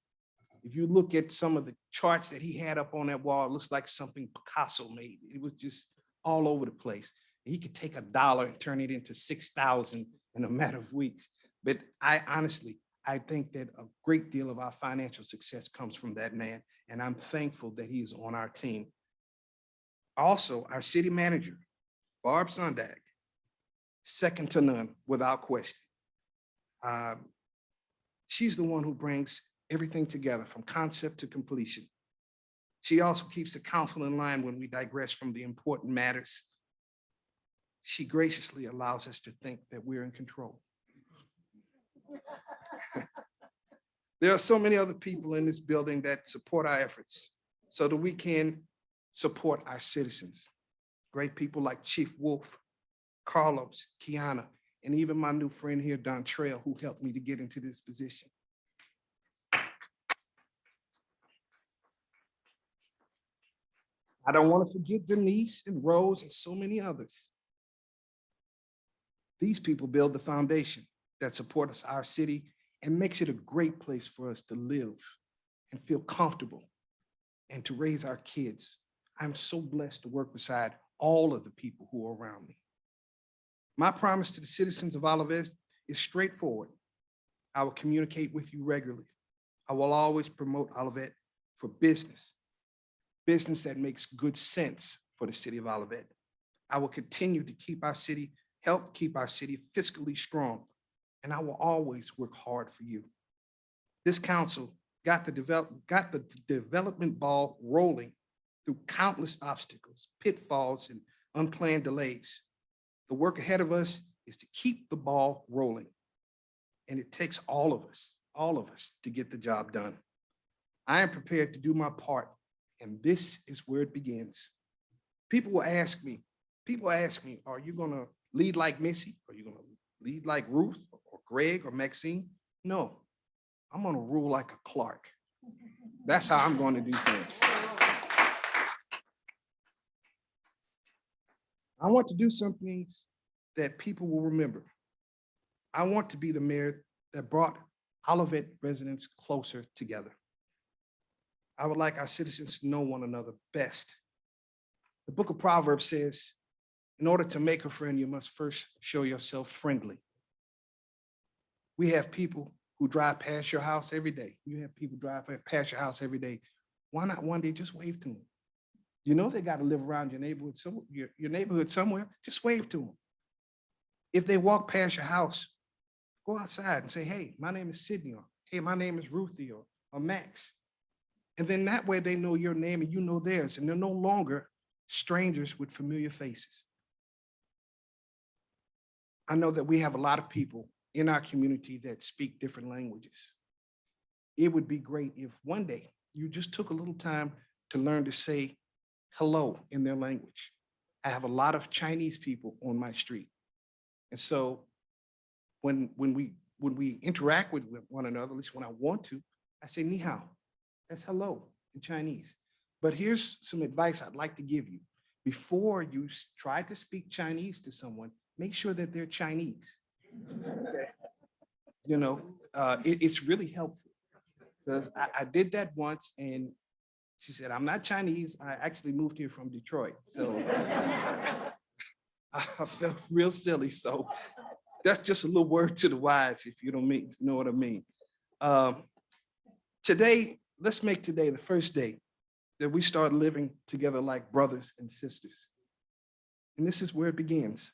If you look at some of the charts that he had up on that wall, it looks like something Picasso made. It was just all over the place. He could take $1 and turn it into 6,000 in a matter of weeks. But I think that a great deal of our financial success comes from that man, and I'm thankful that he is on our team. Also, our city manager, Barb Sondag, second to none, without question. She's the one who brings everything together from concept to completion. She also keeps the council in line when we digress from the important matters. She graciously allows us to think that we're in control. There are so many other people in this building that support our efforts so that we can support our citizens. Great people like Chief Wolf, Carlos, Kiana, and even my new friend here, Don Trail, who helped me to get into this position. I don't want to forget Denise and Rose and so many others. These people build the foundation that supports our city and makes it a great place for us to live and feel comfortable and to raise our kids. I'm so blessed to work beside all of the people who are around me. My promise to the citizens of Olivet is straightforward. I will communicate with you regularly. I will always promote Olivet for business that makes good sense for the city of Olivet. I will continue to help keep our city fiscally strong, and I will always work hard for you. This council got the development ball rolling through countless obstacles, pitfalls, and unplanned delays. The work ahead of us is to keep the ball rolling. And it takes all of us to get the job done. I am prepared to do my part, and this is where it begins. People ask me, are you gonna lead like Missy? Are you gonna lead like Ruth or Greg or Maxine? No, I'm gonna rule like a Clark. That's how I'm going to do things. I want to do some things that people will remember. I want to be the mayor that brought Olivet residents closer together. I would like our citizens to know one another best. The book of Proverbs says, in order to make a friend, you must first show yourself friendly. We have people who drive past your house every day. You have people drive past your house every day. Why not one day just wave to them? You know they got to live around your neighborhood, your neighborhood somewhere. Just wave to them. If they walk past your house, Go outside and say, hey, my name is Sydney, or hey, my name is Ruthie, or Max. And then that way they know your name and you know theirs, and they're no longer strangers with familiar faces. I know that we have a lot of people in our community that speak different languages. It would be great if one day you just took a little time to learn to say hello in their language. I have a lot of Chinese people on my street. And so when we interact with one another, at least when I want to, I say ni hao. That's hello in Chinese. But here's some advice I'd like to give you. Before you try to speak Chinese to someone, make sure that they're Chinese. You know, it's really helpful. Because I did that once and she said, I'm not Chinese. I actually moved here from Detroit. So I felt real silly. So that's just a little word to the wise, if you know what I mean. Today, let's make today the first day that we start living together like brothers and sisters. And this is where it begins.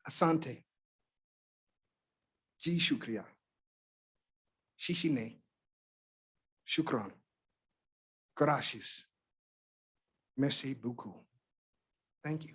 Asante. Ji shukriya. Shishine. Shukran. Gracias. Merci beaucoup. Thank you.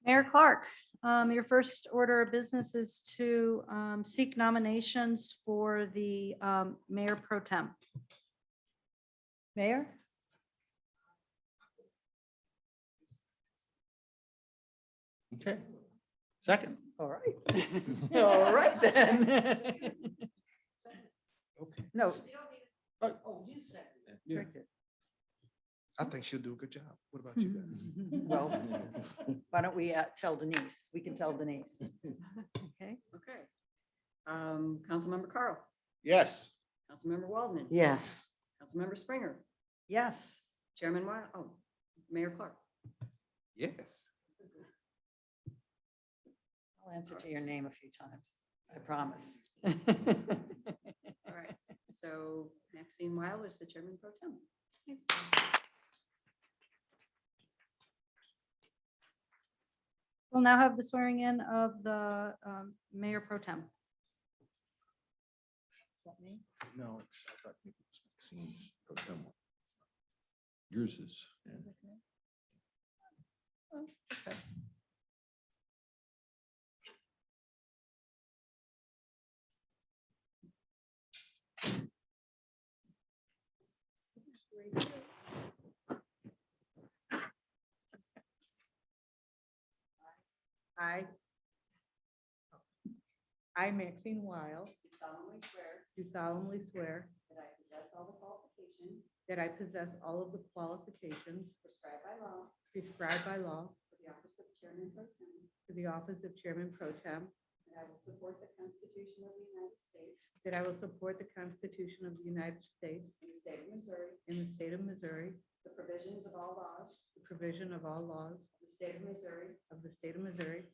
Mayor Clark, your first order of business is to seek nominations for the mayor pro tem. Mayor? Okay. Second. All right. All right then. Okay. No. Yeah. Very good. I think she'll do a good job. What about you guys? Well, why don't we tell Denise? We can tell Denise. Okay. Okay. Councilmember Carl, Yes. Councilmember Waldman. Yes. Councilmember Springer, Yes. Chairman Mayor Clark. Yes. I'll answer to your name a few times. I promise. All right. So Maxine Weil is the chairman pro tem. We'll now have the swearing in of the mayor pro tem. Is that me? No, it's, I thought maybe it was Maxine's pro tem. Yours is. yeah. Is this me? Oh, okay. I, Maxine Weil, Solemnly swear do solemnly swear that I possess all the qualifications that I possess all of the qualifications prescribed by law prescribed by law for the office of chairman pro tem, for the office of Chairman Pro Tem, that I will support the Constitution of the United States that I will support the Constitution of the United States and the state of Missouri, and the state of Missouri, the provisions of all laws the provision of all laws of the state of Missouri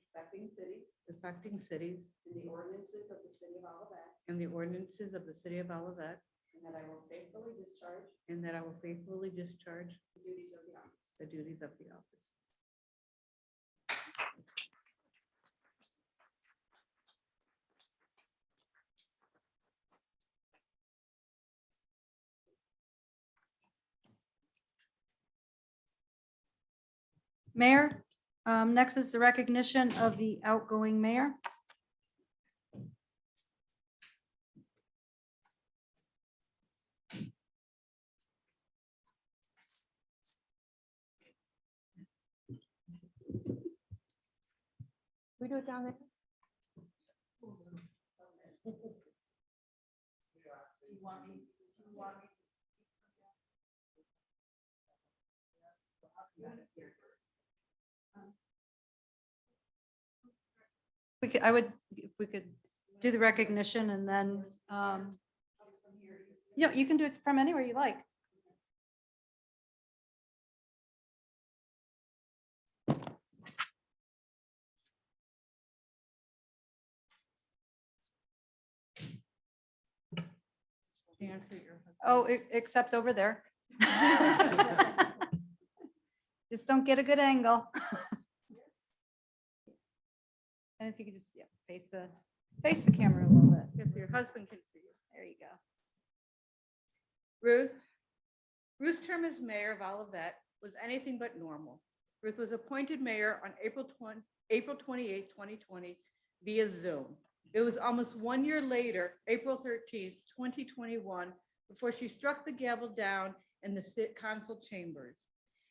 affecting cities, and the ordinances of the city of Olivet, and the ordinances of the city of Olivet, and that I will faithfully discharge and that I will faithfully discharge the duties of the office. the duties of the office. Mayor, next is the recognition of the outgoing mayor. We do it down there? I would, if we could do the recognition and then, you can do it from anywhere you like. Dance at your husband. Oh, except over there. Just don't get a good angle. And if you could just, yeah, face the camera a little bit. Yes, your husband can see you. There you go. Ruth's term as mayor of Olivet was anything but normal. Ruth was appointed mayor on April 28, 2020 via Zoom. It was almost 1 year later, April 13th, 2021, before she struck the gavel down in the council chambers.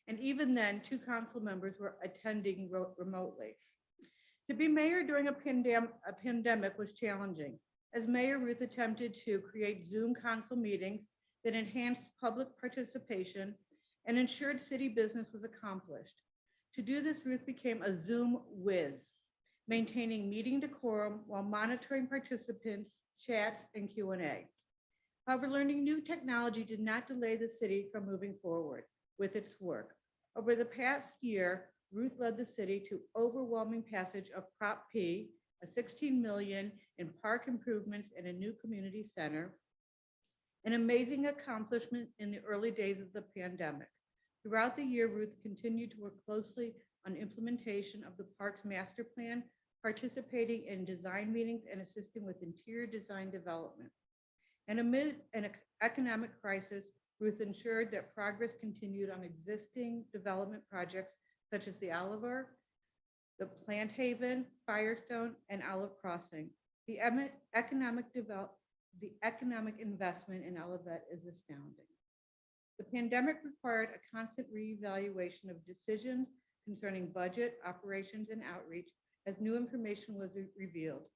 And even then, 2 council members were attending remotely. To be mayor during a pandemic was challenging. As mayor, Ruth attempted to create Zoom council meetings that enhanced public participation and ensured city business was accomplished. To do this, Ruth became a Zoom whiz, maintaining meeting decorum while monitoring participants, chats, and Q&A. However, learning new technology did not delay the city from moving forward with its work. Over the past year, Ruth led the city to overwhelming passage of Prop P, a $16 million in park improvements and a new community center, an amazing accomplishment in the early days of the pandemic. Throughout the year, Ruth continued to work closely on implementation of the park's master plan, participating in design meetings and assisting with interior design development. And amid an economic crisis, Ruth ensured that progress continued on existing development projects such as the Oliver, the Plant Haven, Firestone, and Olive Crossing. The economic investment in Olivet is astounding. The pandemic required a constant reevaluation of decisions concerning budget, operations, and outreach as new information was revealed.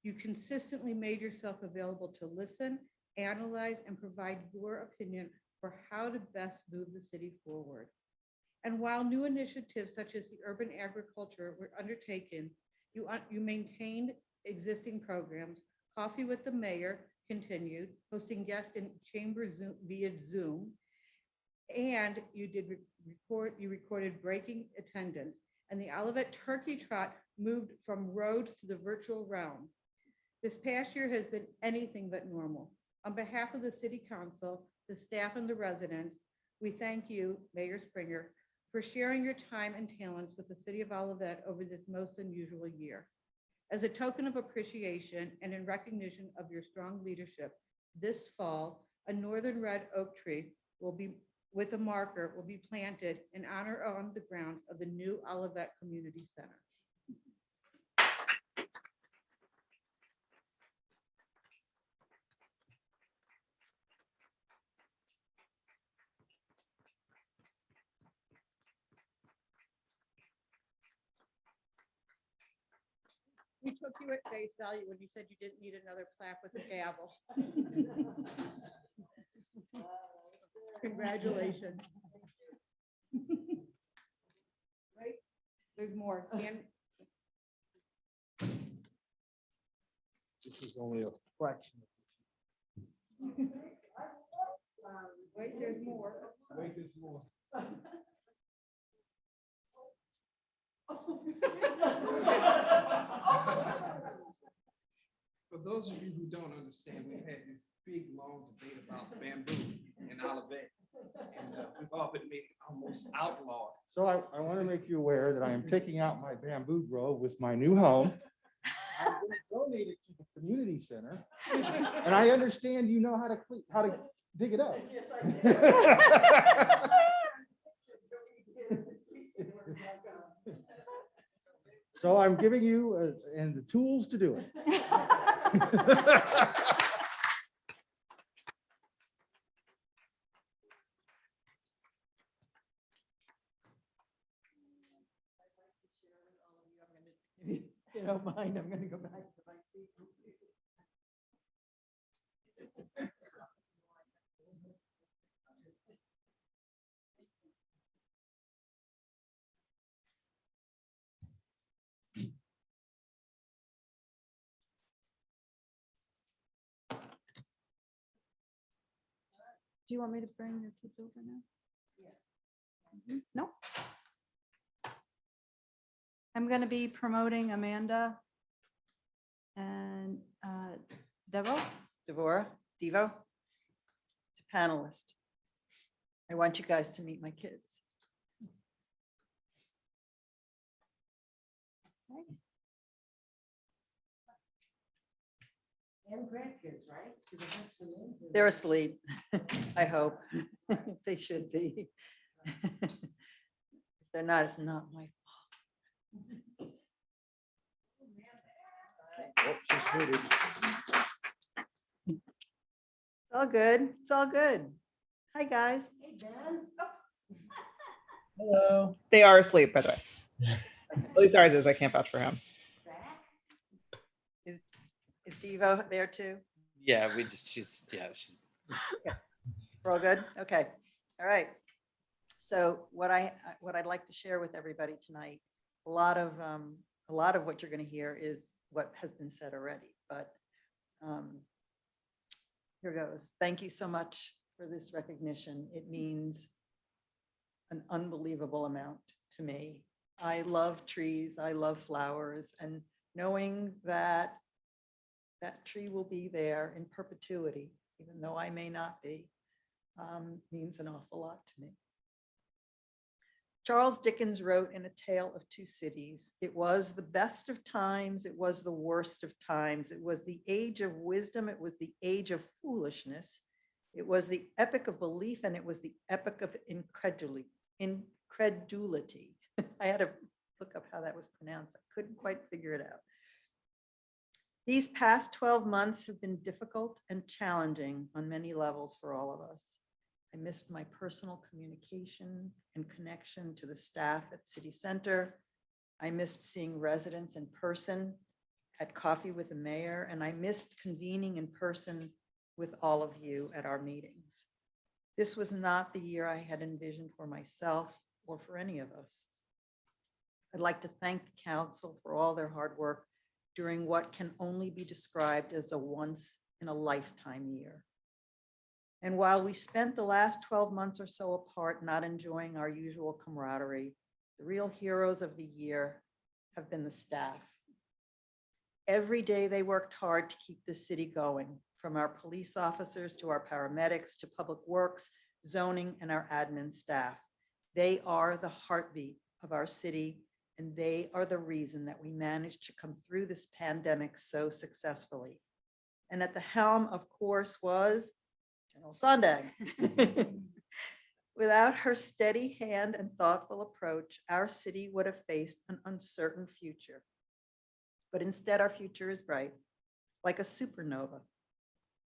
You consistently made yourself available to listen, analyze, and provide your opinion for how to best move the city forward. And while new initiatives such as the urban agriculture were undertaken, you maintained existing programs. Coffee with the Mayor continued, hosting guests in chamber Zoom via Zoom, and you recorded breaking attendance. And the Olivet Turkey Trot moved from roads to the virtual realm. This past year has been anything but normal. On behalf of the City Council, the staff, and the residents, we thank you, Mayor Springer, for sharing your time and talents with the City of Olivet over this most unusual year. As a token of appreciation and in recognition of your strong leadership, this fall, a northern red oak tree with a marker will be planted in honor on the grounds of the new Olivet Community Center. We took you at face value when you said you didn't need another plaque with a gavel. Congratulations. Right? There's more. This is only a fraction. Wait, there's more. Wait, there's more. For those of you who don't understand, we've had this big, long debate about bamboo in Olivet. And we've all been made almost outlawed. So I want to make you aware that I am taking out my bamboo grove with my new home. I'm going to donate it to the community center. And I understand you know how to dig it up. Yes, I did. So I'm giving you and the tools to do it. If you don't mind, I'm going to go back to my seat. Do you want me to bring your kids over now? Yeah. No. I'm going to be promoting Amanda and Devo. Devo. panelist. I want you guys to meet my kids. And grandkids, right? 'Cause I have some in here. They're asleep, I hope. They should be. If they're not, it's not my fault. Oh, she's muted. It's all good. It's all good. Hi, guys. Hey, Ben. Hello. They are asleep, by the way. At least ours is. I can't vouch for him. Zach? Is Devo there too? Yeah, she's. We're all good? Okay. All right. So what I'd like to share with everybody tonight, a lot of what you're going to hear is what has been said already, but here goes. Thank you so much for this recognition. It means an unbelievable amount to me. I love trees, I love flowers, and knowing that that tree will be there in perpetuity, even though I may not be, means an awful lot to me. Charles Dickens wrote in A Tale of Two Cities, "It was the best of times, it was the worst of times. It was the age of wisdom, it was the age of foolishness. It was the epic of belief, and it was the epic of incredulity." I had to look up how that was pronounced. I couldn't quite figure it out. These past 12 months have been difficult and challenging on many levels for all of us. I missed my personal communication and connection to the staff at City Center. I missed seeing residents in person at Coffee with the Mayor, and I missed convening in person with all of you at our meetings. This was not the year I had envisioned for myself or for any of us. I'd like to thank the council for all their hard work during what can only be described as a once in a lifetime year. And while we spent the last 12 months or so apart, not enjoying our usual camaraderie, the real heroes of the year have been the staff. Every day they worked hard to keep the city going, from our police officers to our paramedics to public works, zoning, and our admin staff. They are the heartbeat of our city, and they are the reason that we managed to come through this pandemic so successfully. And at the helm, of course, was General Sondag. Without her steady hand and thoughtful approach, our city would have faced an uncertain future. But instead, our future is bright, like a supernova.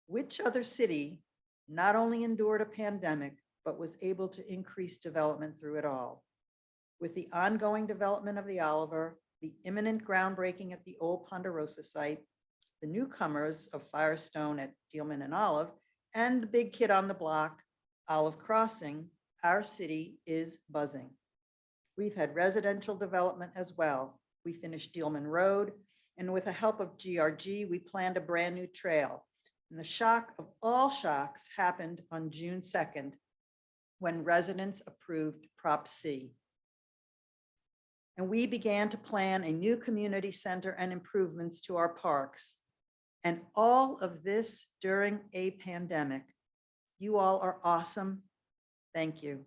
Which other city not only endured a pandemic, but was able to increase development through it all? With the ongoing development of the Oliver, the imminent groundbreaking at the old Ponderosa site, the newcomers of Firestone at Dealman and Olive, and the big kid on the block, Olive Crossing, our city is buzzing. We've had residential development as well. We finished Dealman Road, and with the help of GRG, we planned a brand new trail. And the shock of all shocks happened on June 2nd, when residents approved Prop C. And we began to plan a new community center and improvements to our parks. And all of this during a pandemic. You all are awesome. Thank you.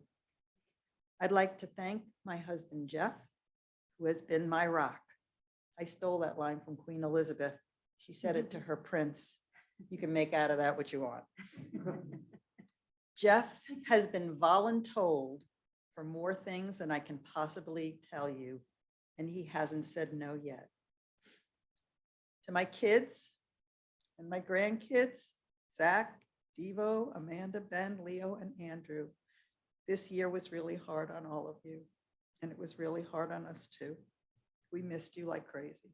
I'd like to thank my husband, Jeff, who has been my rock. I stole that line from Queen Elizabeth. She said it to her prince. You can make out of that what you want. Jeff has been voluntold for more things than I can possibly tell you, and he hasn't said no yet. To my kids and my grandkids, Zach, Devo, Amanda, Ben, Leo, and Andrew, this year was really hard on all of you, and it was really hard on us too. We missed you like crazy.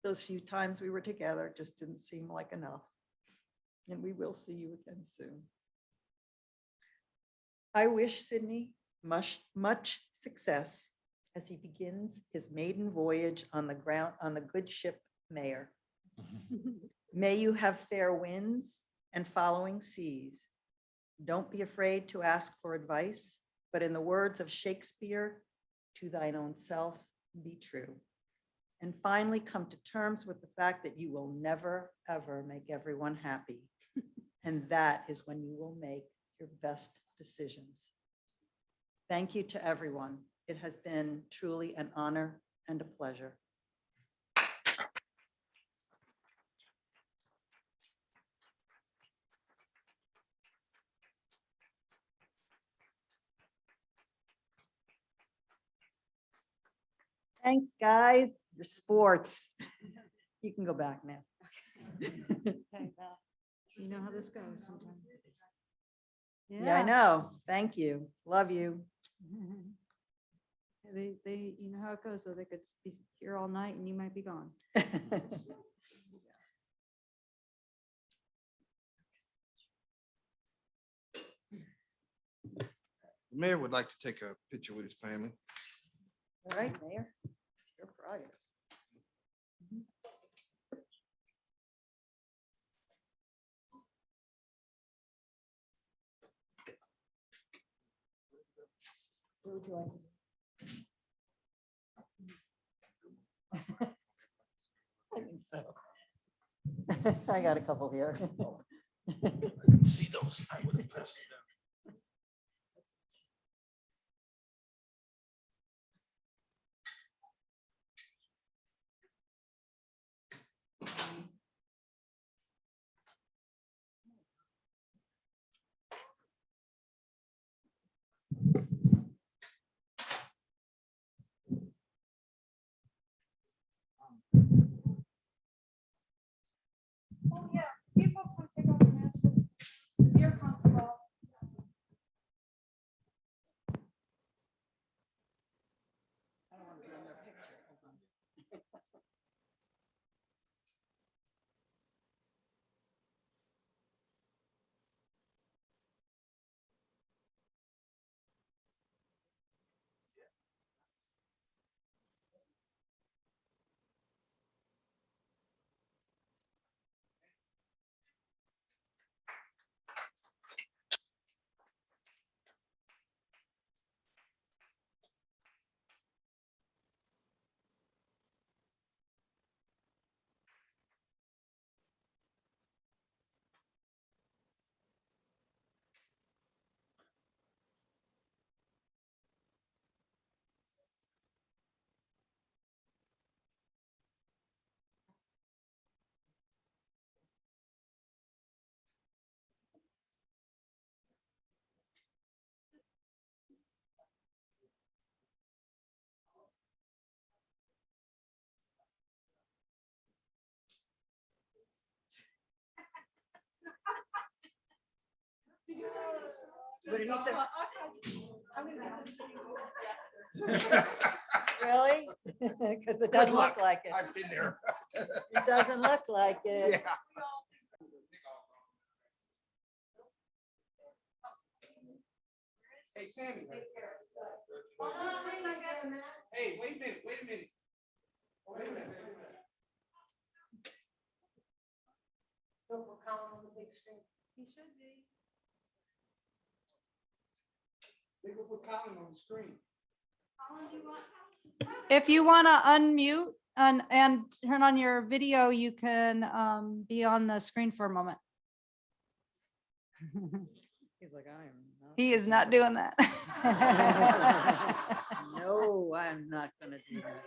Those few times we were together just didn't seem like enough, and we will see you again soon. I wish Sydney much success as he begins his maiden voyage on the good ship Mayor. May you have fair winds and following seas. Don't be afraid to ask for advice, but in the words of Shakespeare, to thine own self be true. And finally, come to terms with the fact that you will never, ever make everyone happy. And that is when you will make your best decisions. Thank you to everyone. It has been truly an honor and a pleasure. Thanks, guys. Your sports. You can go back now. Okay, Val, you know how this goes sometimes. Yeah, I know. Thank you. Love you. You know how it goes, so they could be here all night and you might be gone. The mayor would like to take a picture with his family. All right, Mayor. It's your prerogative. Where would you like to do? I think so. I got a couple here. See those? I would have pressed them. Oh, yeah. You folks want to take off your masks? Dear Constable. I don't want to be in their picture. Hold on. What did he say? Really? Because it doesn't look like it. I've been there. It doesn't look like it. Yeah. Hey, Tammy. Hey, wait a minute, wait a minute. Wait a minute. Don't put Colin on the big screen. He should be. They will put Colin on the screen. If you want to unmute and turn on your video, you can be on the screen for a moment. He's like, I am not. He is not doing that. No, I'm not gonna do that.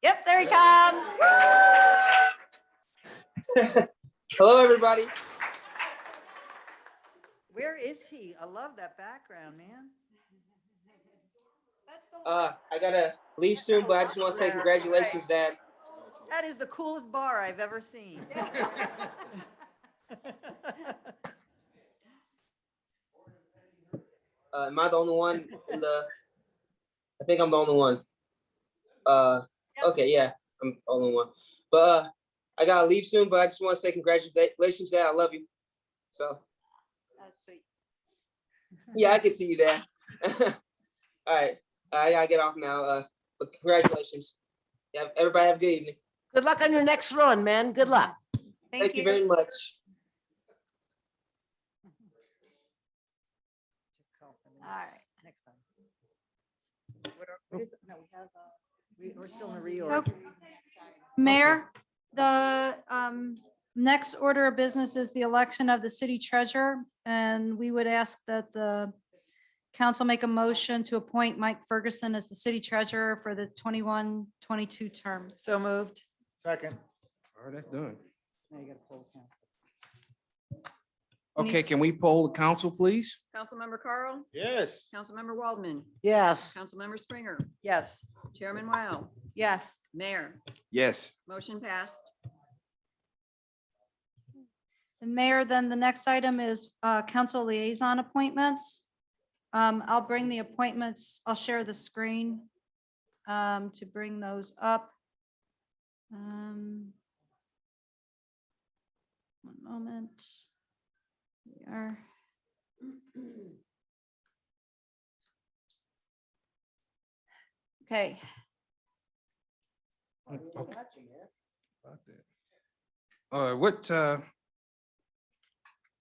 Yep, there he comes. Hello, everybody. Where is he? I love that background, man. I gotta leave soon, but I just want to say congratulations, Dad. That is the coolest bar I've ever seen. Am I the only one in the? I think I'm the only one. Okay, yeah, I'm the only one. But I gotta leave soon, but I just want to say congratulations, Dad. I love you. So. That's sweet. Yeah, I can see you, Dad. All right, I gotta get off now. But congratulations. Yeah, everybody have a good evening. Good luck on your next run, man. Good luck. Thank you very much. Just call him All right. next time. What is it? No, we have. We're still in a reorg. Mayor, the next order of business is the election of the city treasurer, and we would ask that the council make a motion to appoint Mike Ferguson as the city treasurer for the 21-22 term. So moved. Second. All right, that's done. Now you got to poll council. Okay, can we poll the council, please? Councilmember Carl, Yes. Councilmember Waldman, Yes. Councilmember Springer, Yes. Chairman Weil, Yes. Mayor, Yes. motion passed. And Mayor, then the next item is council liaison appointments. I'll bring the appointments, I'll share the screen to bring those up. One moment. We are. Okay,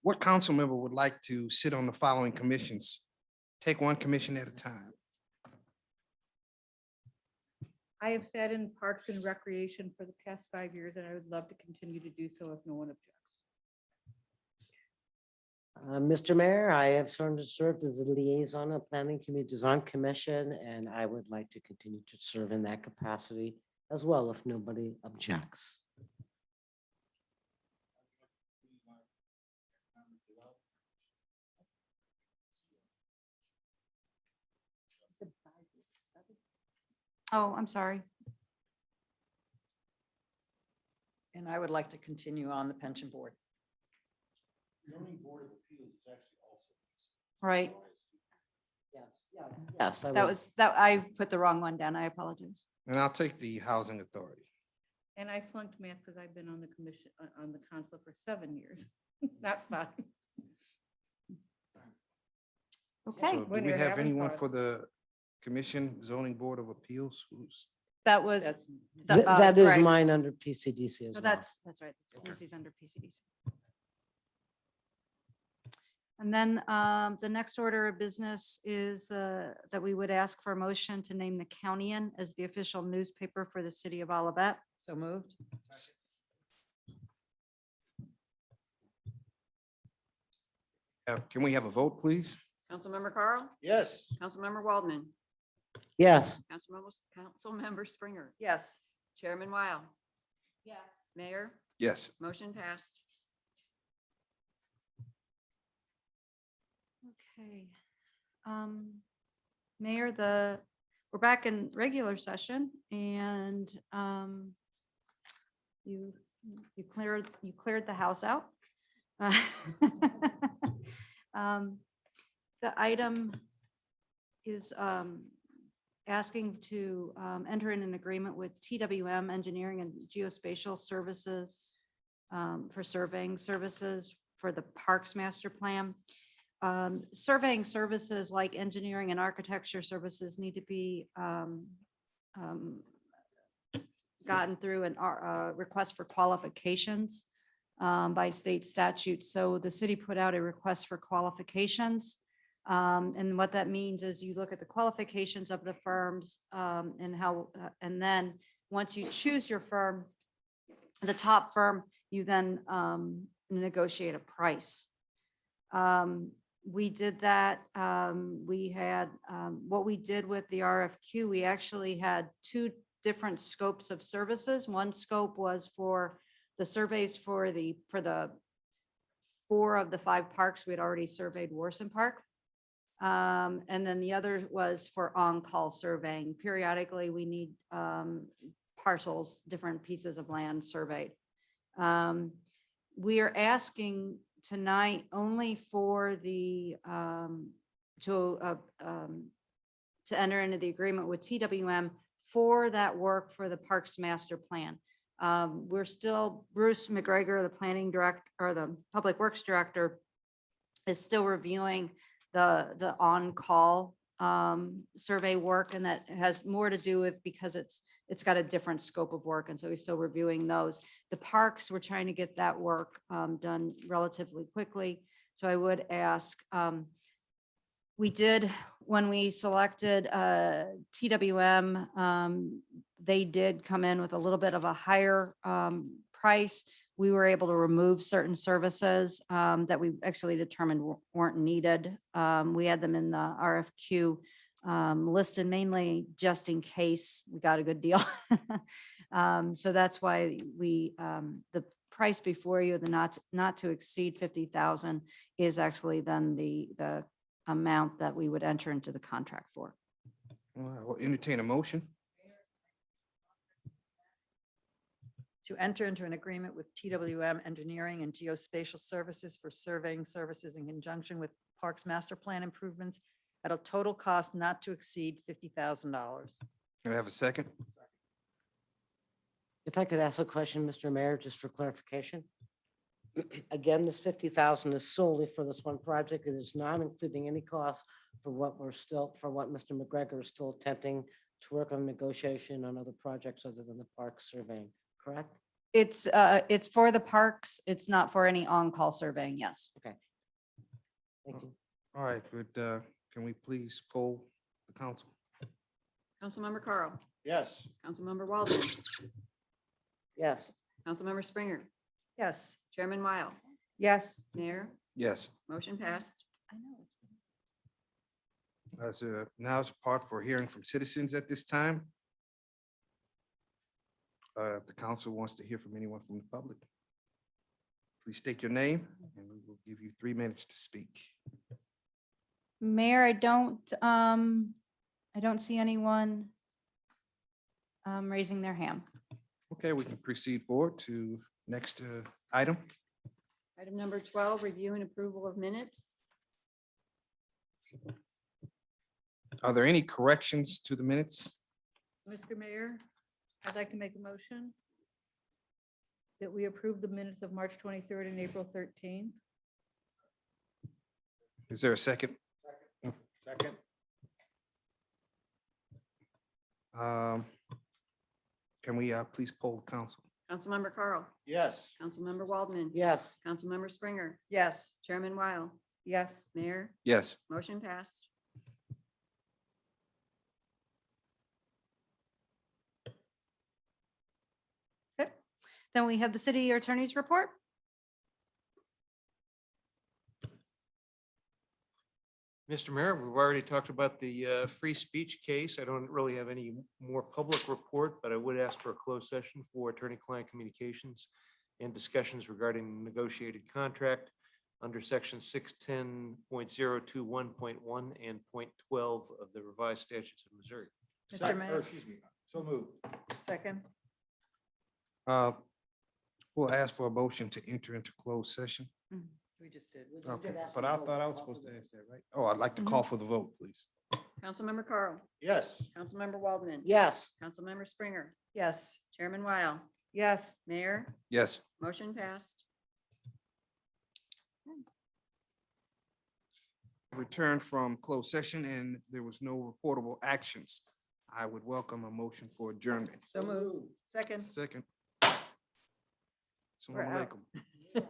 What council member would like to sit on the following commissions? Take one commission at a time. I have sat in Parks and Recreation for the past 5 years, and I would love to continue to do so if no one objects. Mr. Mayor, I have served as a liaison of Planning Community Design Commission, and I would like to continue to serve in that capacity as well if nobody objects. oh, I'm sorry. And I would like to continue on the pension board. Right, Yes. I that would. was, that, I put the wrong one down, I apologize. And I'll take the Housing Authority. And I flunked math because I've been on the commission, on the council for 7 years. Not 5. Okay, So do When we you're have having anyone fun. for the Commission Zoning Board of Appeals? Who's? that was. That's, That is Greg. mine under PCDC as So well. that's right. Lucy's under PCDC. And then the next order of business is that we would ask for a motion to name the Countian as the official newspaper for the city of Olivet. so moved. Can we have a vote, please? Councilmember Carl, Yes. Councilmember Waldman, Yes. Councilmember Springer, Yes. Chairman Weil, Yes. Mayor, Yes. motion passed. Okay. Mayor, we're back in regular session and you cleared the house out. The item is asking to enter in an agreement with TWM Engineering and Geospatial Services for surveying services for the Parks Master Plan. Surveying services like engineering and architecture services need to be gotten through a request for qualifications by state statute. So the city put out a request for qualifications. And what that means is you look at the qualifications of the firms and how, and then once you choose your firm, the top firm, you then negotiate a price. We did that. We had, what we did with the RFQ, we actually had 2 different scopes of services. One scope was for the surveys for the 4 of the 5 parks. We had already surveyed Warson Park. And then the other was for on-call surveying. Periodically, we need parcels, different pieces of land surveyed. We are asking tonight only for the to enter into the agreement with TWM for that work for the Parks Master Plan. We're still, Bruce McGregor, the planning director or the Public Works Director, is still reviewing the on-call survey work, and that has more to do with because it's got a different scope of work, and so he's still reviewing those. The parks, we're trying to get that work done relatively quickly. So I would ask, we did, when we selected TWM, they did come in with a little bit of a higher price. We were able to remove certain services that we actually determined weren't needed. We had them in the RFQ listed mainly just in case we got a good deal. So that's why we, the price before you, the not to exceed 50,000 is actually then the amount that we would enter into the contract for. Well, I will entertain a motion. To enter into an agreement with TWM Engineering and Geospatial Services for surveying services in conjunction with Parks Master Plan improvements at a total cost not to exceed $50,000. Can I have a second? If I could ask a question, Mr. Mayor, just for clarification. Again, this 50,000 is solely for this one project. It is not including any costs for what Mr. McGregor is still attempting to work on negotiation on other projects other than the park surveying, correct? It's for the parks. It's not for any on-call surveying. Yes. Okay. Thank you. All right, but can we please poll the council? Councilmember Carl, Yes. Councilmember Waldman, Yes. Councilmember Springer, Yes. Chairman Weil, Yes. Mayor, Yes. motion passed. Now it's part for hearing from citizens at this time. If the council wants to hear from anyone from the public, please state your name and we will give you 3 minutes to speak. Mayor, I don't see anyone raising their hand. Okay, we can proceed forward to next item. Item number 12, review and approval of minutes. Are there any corrections to the minutes? Mr. Mayor, I'd like to make a motion that we approve the minutes of March 23rd and April 13th. Is there a second? Second. Can we please poll the council? Councilmember Carl, Yes. Councilmember Waldman. Yes. Councilmember Springer, Yes. Chairman Weil, Yes. Mayor, Yes. motion passed. Okay. Then we have the city attorney's report. Mr. Mayor, we've already talked about the free speech case. I don't really have any more public report, but I would ask for a closed session for attorney-client communications and discussions regarding negotiated contract under section 610.021.1 and .12 of the revised statutes of Missouri. Mr. Mayor. Excuse me. So moved. Second. We'll ask for a motion to enter into closed session. We just did. Okay, but I thought I was supposed to ask that, right? Oh, I'd like to call for the vote, please. Councilmember Carl, Yes. Councilmember Waldman. Yes. Councilmember Springer, Yes. Chairman Weil, Yes. Mayor, Yes. motion passed. Returned from closed session and there was no reportable actions. I would welcome a motion for adjournment. So moved. Second. Second. We're Assalamu out. alaikum.